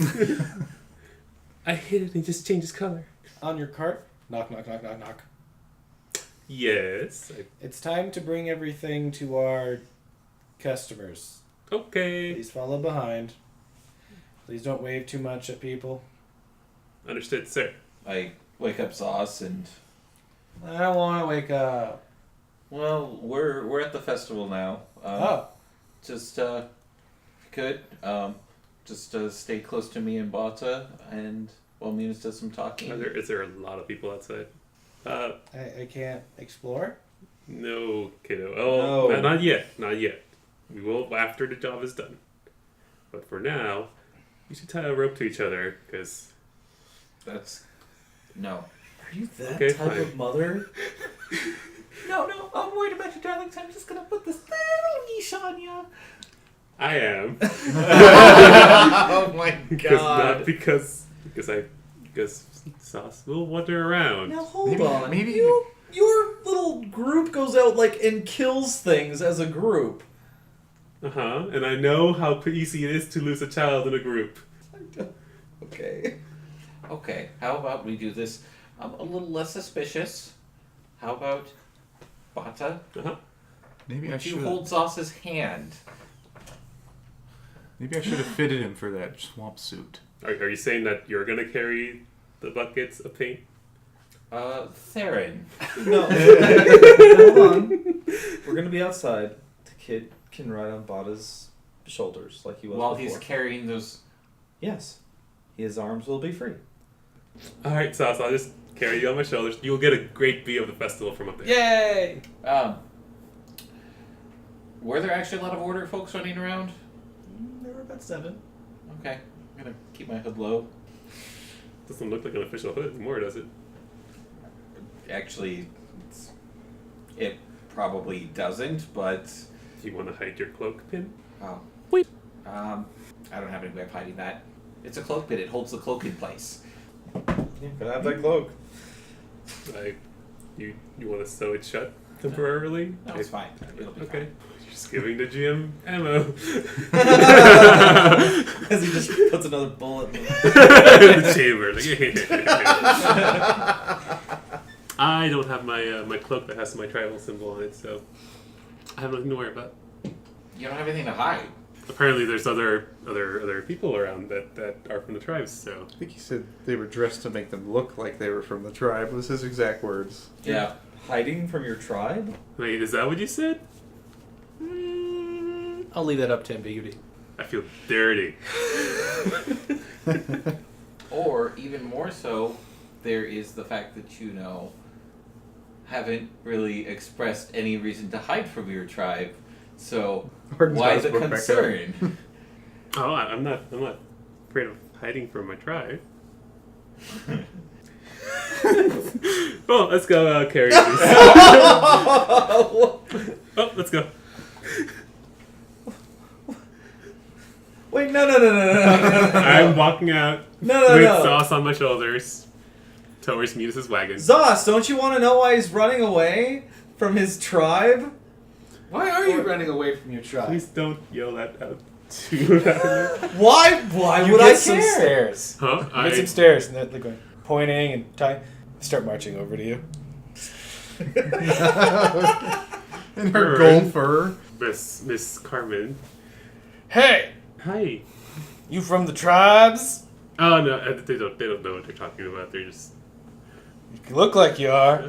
Speaker 1: I hit it and it just changes color.
Speaker 5: On your cart, knock, knock, knock, knock, knock.
Speaker 1: Yes.
Speaker 5: It's time to bring everything to our customers.
Speaker 1: Okay.
Speaker 5: Please follow behind. Please don't wave too much at people.
Speaker 1: Understood, sir.
Speaker 4: I wake up Zaus and
Speaker 5: I don't want to wake up.
Speaker 4: well, we're at the festival now. Just if you could, just stay close to me and Bata, and while Munis does some talking.
Speaker 1: Is there a lot of people outside?
Speaker 5: I can't explore.
Speaker 1: No, kiddo. Oh,
Speaker 6: No.
Speaker 1: not yet. Not yet. We will after the job is done. But for now, you should tie a rope to each other, because...
Speaker 4: That's no.
Speaker 3: Are you that
Speaker 1: Okay,
Speaker 3: type
Speaker 1: fine.
Speaker 3: of mother?
Speaker 4: No, I'm worried about your darlings. I'm just gonna put this little niche on you.
Speaker 1: I am.
Speaker 3: Oh my
Speaker 1: Because Sauce will wander around.
Speaker 3: Now hold
Speaker 2: Maybe-
Speaker 3: on.
Speaker 2: maybe-
Speaker 3: Your little group goes out and kills things as a group.
Speaker 1: Uh-huh. And I know how easy it is to lose a child in a group.
Speaker 3: Okay.
Speaker 4: Okay, how about we do this a little less suspicious? How about Bata?
Speaker 1: Uh-huh.
Speaker 2: Maybe I
Speaker 4: Would you
Speaker 2: should.
Speaker 4: hold Zaus's hand?
Speaker 2: Maybe I should have fitted him for that swamp suit.
Speaker 1: Are you saying that you're going to carry the buckets of paint?
Speaker 4: Therrin.
Speaker 6: No. Hold on. We're gonna be outside. The kid can ride on Bata's shoulders like he was
Speaker 4: While
Speaker 6: before.
Speaker 4: he's carrying those.
Speaker 6: Yes. His arms will be free.
Speaker 1: Alright, Sauce, I'll just carry you on my shoulders. You'll get a great view of the festival from up there.
Speaker 3: Yay!
Speaker 4: Were there actually a lot of order folks running around?
Speaker 3: There were about 7.
Speaker 4: Okay, I'm gonna keep my hood low.
Speaker 1: Doesn't look like an official hood anymore, does it?
Speaker 4: Actually, it probably doesn't, but
Speaker 1: Do you want to hide your cloak pin?
Speaker 4: I don't have any way of hiding that. It's a cloak pin. It holds the cloak in place.
Speaker 6: Yeah, gotta have that cloak.
Speaker 1: You want to sew it shut temporarily?
Speaker 4: No, it's fine. It'll be
Speaker 1: Okay.
Speaker 4: fine.
Speaker 1: You're just giving the GM ammo.
Speaker 6: As he just puts another bullet in the
Speaker 1: The chamber. I don't have my cloak that has my tribal symbol on it, so I have nothing to worry about.
Speaker 4: You don't have anything to hide.
Speaker 1: Apparently, there's other people around that are from the tribes. So
Speaker 2: I think he said they were dressed to make them look like they were from the tribe. Was his exact words.
Speaker 4: Yeah.
Speaker 6: Hiding from your tribe?
Speaker 1: wait, is that what you said?
Speaker 5: I'll leave that up to ambiguity.
Speaker 1: I feel dirty.
Speaker 4: Or even more so, there is the fact that haven't really expressed any reason to hide from your tribe. So
Speaker 2: Arden's
Speaker 4: why
Speaker 2: got
Speaker 4: the
Speaker 2: his book back up.
Speaker 4: concern?
Speaker 1: Oh, I'm not afraid of hiding from my tribe. Well, let's go carry these. Oh, let's go.
Speaker 3: Wait, no.
Speaker 1: I'm walking out
Speaker 3: No.
Speaker 1: with Sauce on my shoulders towards Munis's wagon.
Speaker 3: Zos, don't you want to know why he's running away from his tribe?
Speaker 5: Why are you running away from your tribe?
Speaker 1: Please don't yell that out too loudly.
Speaker 3: Why
Speaker 5: You
Speaker 3: would
Speaker 5: get
Speaker 3: I
Speaker 5: some
Speaker 3: care?
Speaker 5: stairs.
Speaker 1: Huh?
Speaker 5: You get some stairs, and they're going pointing and tying. Start marching over to you.
Speaker 2: In her
Speaker 1: Alright.
Speaker 2: gold fur.
Speaker 1: Miss Carmen.
Speaker 5: Hey,
Speaker 1: Hi.
Speaker 5: you from the tribes?
Speaker 1: Oh no, they don't know what they're talking about. They're just.
Speaker 5: You look like you are.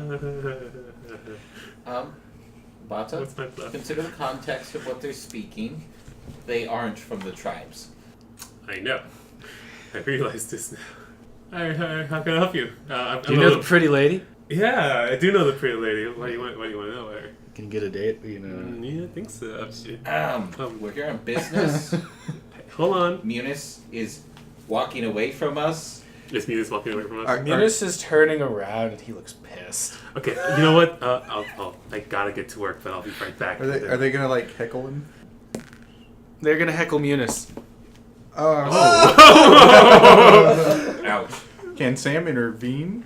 Speaker 4: Bata,
Speaker 1: What's my bluff?
Speaker 4: consider the context of what they're speaking. They aren't from the tribes.
Speaker 1: I know. I realized this now. How can I help you?
Speaker 5: Do you know the pretty lady?
Speaker 1: Yeah, I do know the pretty lady. What do you want to know about her?
Speaker 5: Can you get a date? You know.
Speaker 1: Yeah, I think so.
Speaker 4: We're here on business.
Speaker 1: Hold on.
Speaker 4: Munis is walking away from us.
Speaker 1: This Munis walking away from us.
Speaker 5: Munis is turning around and he looks pissed.
Speaker 1: Okay, you know what? I gotta get to work, but I'll be right back.
Speaker 2: Are they gonna like heckle him?
Speaker 5: They're gonna heckle Munis.
Speaker 4: Ouch.
Speaker 2: Can Sam intervene?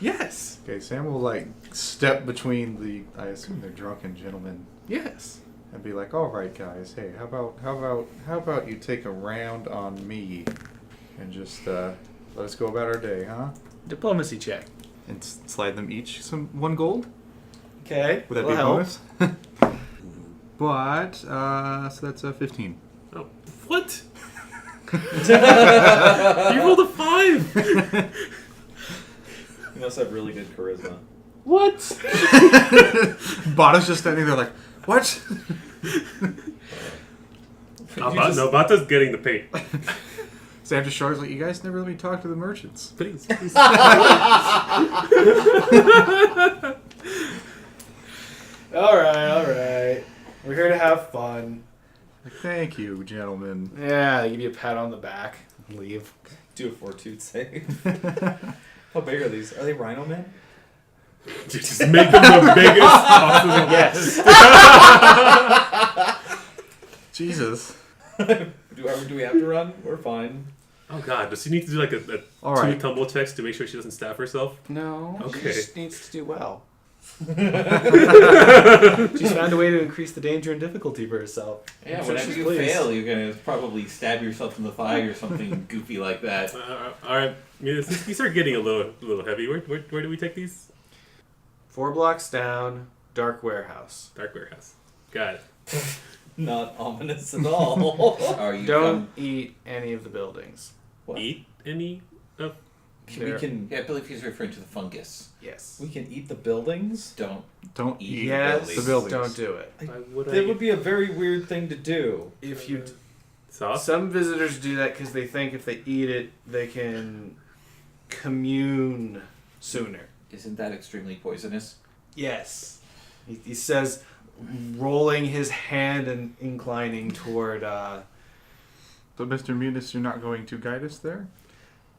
Speaker 5: Yes.
Speaker 2: Okay, Sam will like step between the. I assume they're drunken gentlemen,
Speaker 5: Yes.
Speaker 2: and be like, "All right, guys. Hey, how about you take a round on me, and just let us go about our day, huh?"
Speaker 5: Diplomacy check.
Speaker 2: And slide them each one gold.
Speaker 5: Okay.
Speaker 2: Would that be a bonus? But so that's 15.
Speaker 1: Oh, what? You rolled a 5.
Speaker 3: You must have really good charisma.
Speaker 1: What?
Speaker 2: Bata's just standing there like, what?
Speaker 1: No, Bata's getting the paint.
Speaker 2: Sam just shrugs like, you guys never let me talk to the merchants.
Speaker 1: Please.
Speaker 5: All right. We're here to have fun.
Speaker 2: Like, thank you, gentlemen.
Speaker 5: Yeah, they give you a pat on the back and leave.
Speaker 3: Do a fortitude save. How big are these? Are they rhino men?
Speaker 1: Just make them the biggest possible.
Speaker 5: Yes.
Speaker 2: Jesus.
Speaker 3: Do we have to run? We're fine.
Speaker 1: Oh god, does she need to do like a
Speaker 2: All
Speaker 1: two
Speaker 2: right.
Speaker 1: tumble checks to make sure she doesn't stab herself?
Speaker 5: No.
Speaker 1: Okay.
Speaker 5: She just needs to do well. She's found a way to increase the danger and difficult for herself.
Speaker 4: Yeah,
Speaker 5: So
Speaker 4: whenever
Speaker 5: she's
Speaker 4: you
Speaker 5: pleased.
Speaker 4: fail, you're gonna probably stab yourself in the thigh or something goofy like that.
Speaker 1: Alright, these are getting a little heavy. Where do we take these?
Speaker 5: 4 blocks down, dark warehouse.
Speaker 1: Dark warehouse. Got it.
Speaker 3: Not ominous at all.
Speaker 4: Are you
Speaker 5: Don't eat any of the buildings.
Speaker 3: What?
Speaker 1: Eat any of...
Speaker 3: We can.
Speaker 4: Yeah, I believe he's referring to the fungus.
Speaker 5: Yes.
Speaker 3: We can eat the buildings.
Speaker 2: Don't
Speaker 4: Eat
Speaker 2: eat
Speaker 5: Yes.
Speaker 2: the buildings.
Speaker 5: Don't do it.
Speaker 1: Why would I
Speaker 3: That would be a very weird thing to do.
Speaker 5: If you,
Speaker 1: Sauce?
Speaker 5: some visitors do that because they think if they eat it, they can commune sooner.
Speaker 4: Isn't that extremely poisonous?
Speaker 5: Yes. He says, rolling his hand and inclining toward.
Speaker 2: So, Mr. Munis, you're not going to guide us there?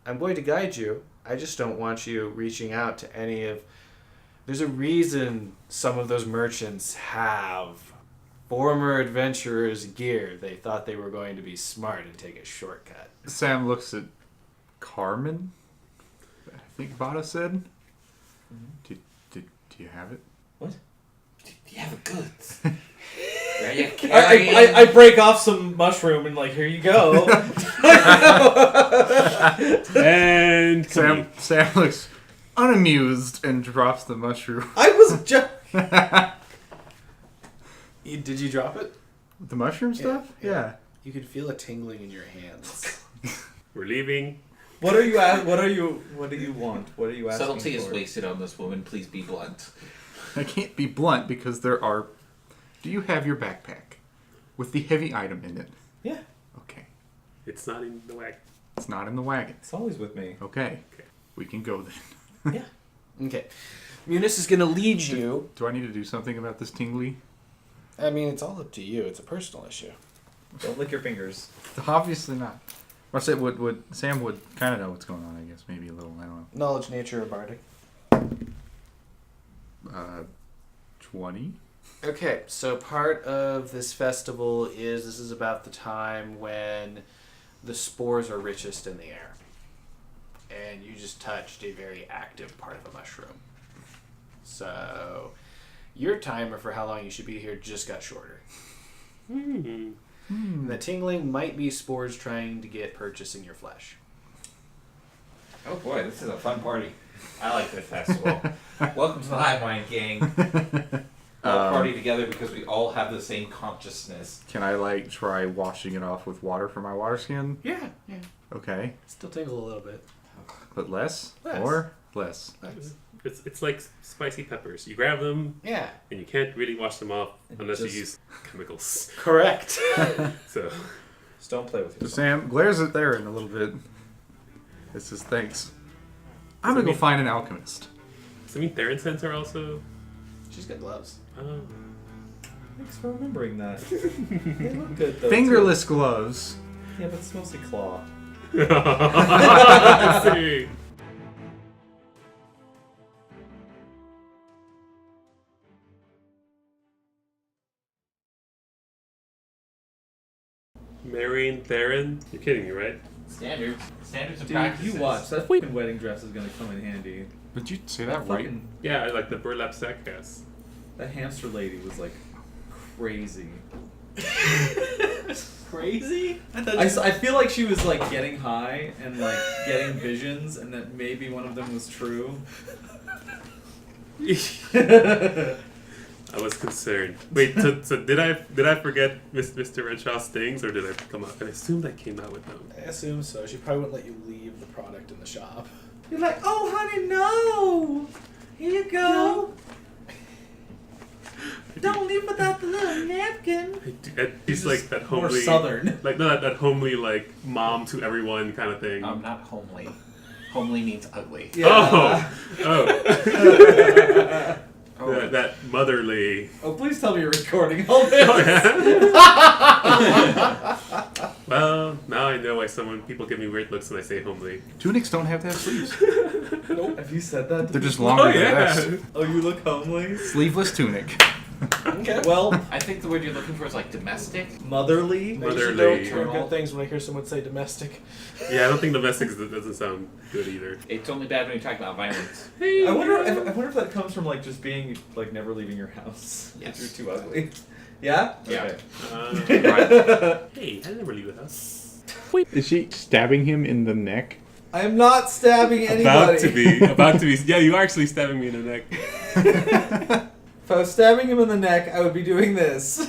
Speaker 5: I'm going to guide you. I just don't want you reaching out to any of. There's a reason some of those merchants have former adventurers' gear. They thought they were going to be smart and take a shortcut.
Speaker 2: Sam looks at Carmen. I think Bata said. Do you have it?
Speaker 4: Do you have a goods? Are you
Speaker 3: I
Speaker 4: carrying?
Speaker 3: break off some mushroom and like, here you go.
Speaker 1: And...
Speaker 2: Sam looks unamused and drops the mushroom.
Speaker 3: I was just.
Speaker 5: Did you drop it?
Speaker 2: The mushroom stuff? Yeah.
Speaker 5: You could feel a tingling in your hands.
Speaker 1: We're leaving.
Speaker 3: What are you at? What do you want? What are you asking
Speaker 4: Subtlety is
Speaker 3: for?
Speaker 4: wasted on this woman. Please be blunt.
Speaker 2: I can't be blunt because there are... Do you have your backpack with the heavy item in it?
Speaker 3: Yeah,
Speaker 2: Okay.
Speaker 1: It's not in the wagon.
Speaker 2: It's not in the wagon.
Speaker 3: it's always with me.
Speaker 2: Okay. We can go then.
Speaker 3: Yeah.
Speaker 5: Okay. Munis is going to lead you.
Speaker 2: Do I need to do something about this tingly?
Speaker 5: I mean, it's all up to you. It's a personal issue.
Speaker 3: Don't lick your fingers.
Speaker 2: Obviously not. Or say Sam would kind of know what's going on, I guess. Maybe a little, I don't
Speaker 5: Knowledge, nature, or bardic.
Speaker 2: know. 20?
Speaker 5: Okay, so part of this festival is this is about the time when the spores are richest in the air. And you just touched a very active part of a mushroom. So your timer for how long you should be here just got shorter. And the tingling might be spores trying to get purchase in your flesh.
Speaker 4: Oh boy, this is a fun party. I like this festival. Welcome to the Hive Mind Gang. All party together because we all have the same consciousness.
Speaker 2: Can I, try washing it off with water for my water skin?
Speaker 5: Yeah.
Speaker 2: Okay.
Speaker 5: Still tingle a little bit.
Speaker 2: But less?
Speaker 5: Less.
Speaker 2: Or less?
Speaker 1: It's like spicy peppers. You grab them,
Speaker 5: Yeah.
Speaker 1: and you can't really wash them off unless
Speaker 3: just-
Speaker 1: you use chemicals.
Speaker 5: Correct.
Speaker 1: So,
Speaker 3: Just don't play with
Speaker 2: So
Speaker 3: yourself.
Speaker 2: Sam glares at Therrin a little bit. It says thanks. I'm gonna go find an alchemist.
Speaker 1: Does that mean Therrin's hands are also...
Speaker 5: She's got gloves.
Speaker 1: Oh.
Speaker 3: Thanks for remembering that. They look good though.
Speaker 2: Fingerless gloves.
Speaker 3: Too. Yeah, but it's mostly claw.
Speaker 1: I see. Marrying Therrin? You're kidding me, right?
Speaker 4: Standards and
Speaker 3: Dude,
Speaker 4: practices.
Speaker 3: you watch. That fucking wedding dress is gonna come in handy.
Speaker 2: Did you say that right?
Speaker 3: Fucking,
Speaker 1: Yeah, like the burlap sack cast.
Speaker 3: that hamster lady was like crazy.
Speaker 5: Crazy?
Speaker 3: I feel like she was like getting high and like getting visions, and that maybe one of them was true.
Speaker 1: I was concerned. Wait, so did I forget Mr. Renshaw's things, or did I come out? I assumed I came out with them.
Speaker 5: I assume so. She probably wouldn't let you leave the product in the shop.
Speaker 3: You're like, oh honey, no. Here you go. Don't leave without the little napkin.
Speaker 1: He's like that homely,
Speaker 3: more southern.
Speaker 1: like no, that homely like mom to everyone kind of thing.
Speaker 4: Not homely. Homely means ugly.
Speaker 3: Yeah.
Speaker 1: Oh, that motherly.
Speaker 3: Oh, please tell me you're recording all this.
Speaker 1: Oh, yeah? Well, now I know why people give me weird looks when I say homely.
Speaker 2: Tunics don't have to have sleeves.
Speaker 3: Nope. Have you said that? to
Speaker 2: They're just
Speaker 3: people?
Speaker 2: longer
Speaker 1: Oh
Speaker 2: than
Speaker 1: yeah.
Speaker 2: this.
Speaker 3: Oh, you look homely.
Speaker 2: Sleeveless tunic.
Speaker 5: Okay.
Speaker 3: Well,
Speaker 4: I think the word you're looking for is like domestic.
Speaker 3: motherly.
Speaker 5: I usually
Speaker 1: Motherly.
Speaker 5: don't hear good things when I hear someone say domestic.
Speaker 1: Yeah, I don't think domestic doesn't sound good either.
Speaker 4: It's only bad when you're talking about violence.
Speaker 3: I wonder if that comes from like just being like never leaving your house.
Speaker 4: Yes.
Speaker 3: You're too ugly. Yeah.
Speaker 4: Yeah.
Speaker 3: Okay.
Speaker 1: Hey, I never leave the house.
Speaker 7: Is she stabbing him in the neck?
Speaker 3: I'm not stabbing anybody.
Speaker 1: About to be. Yeah, you are actually stabbing me in the neck.
Speaker 3: If I was stabbing him in the neck, I would be doing this.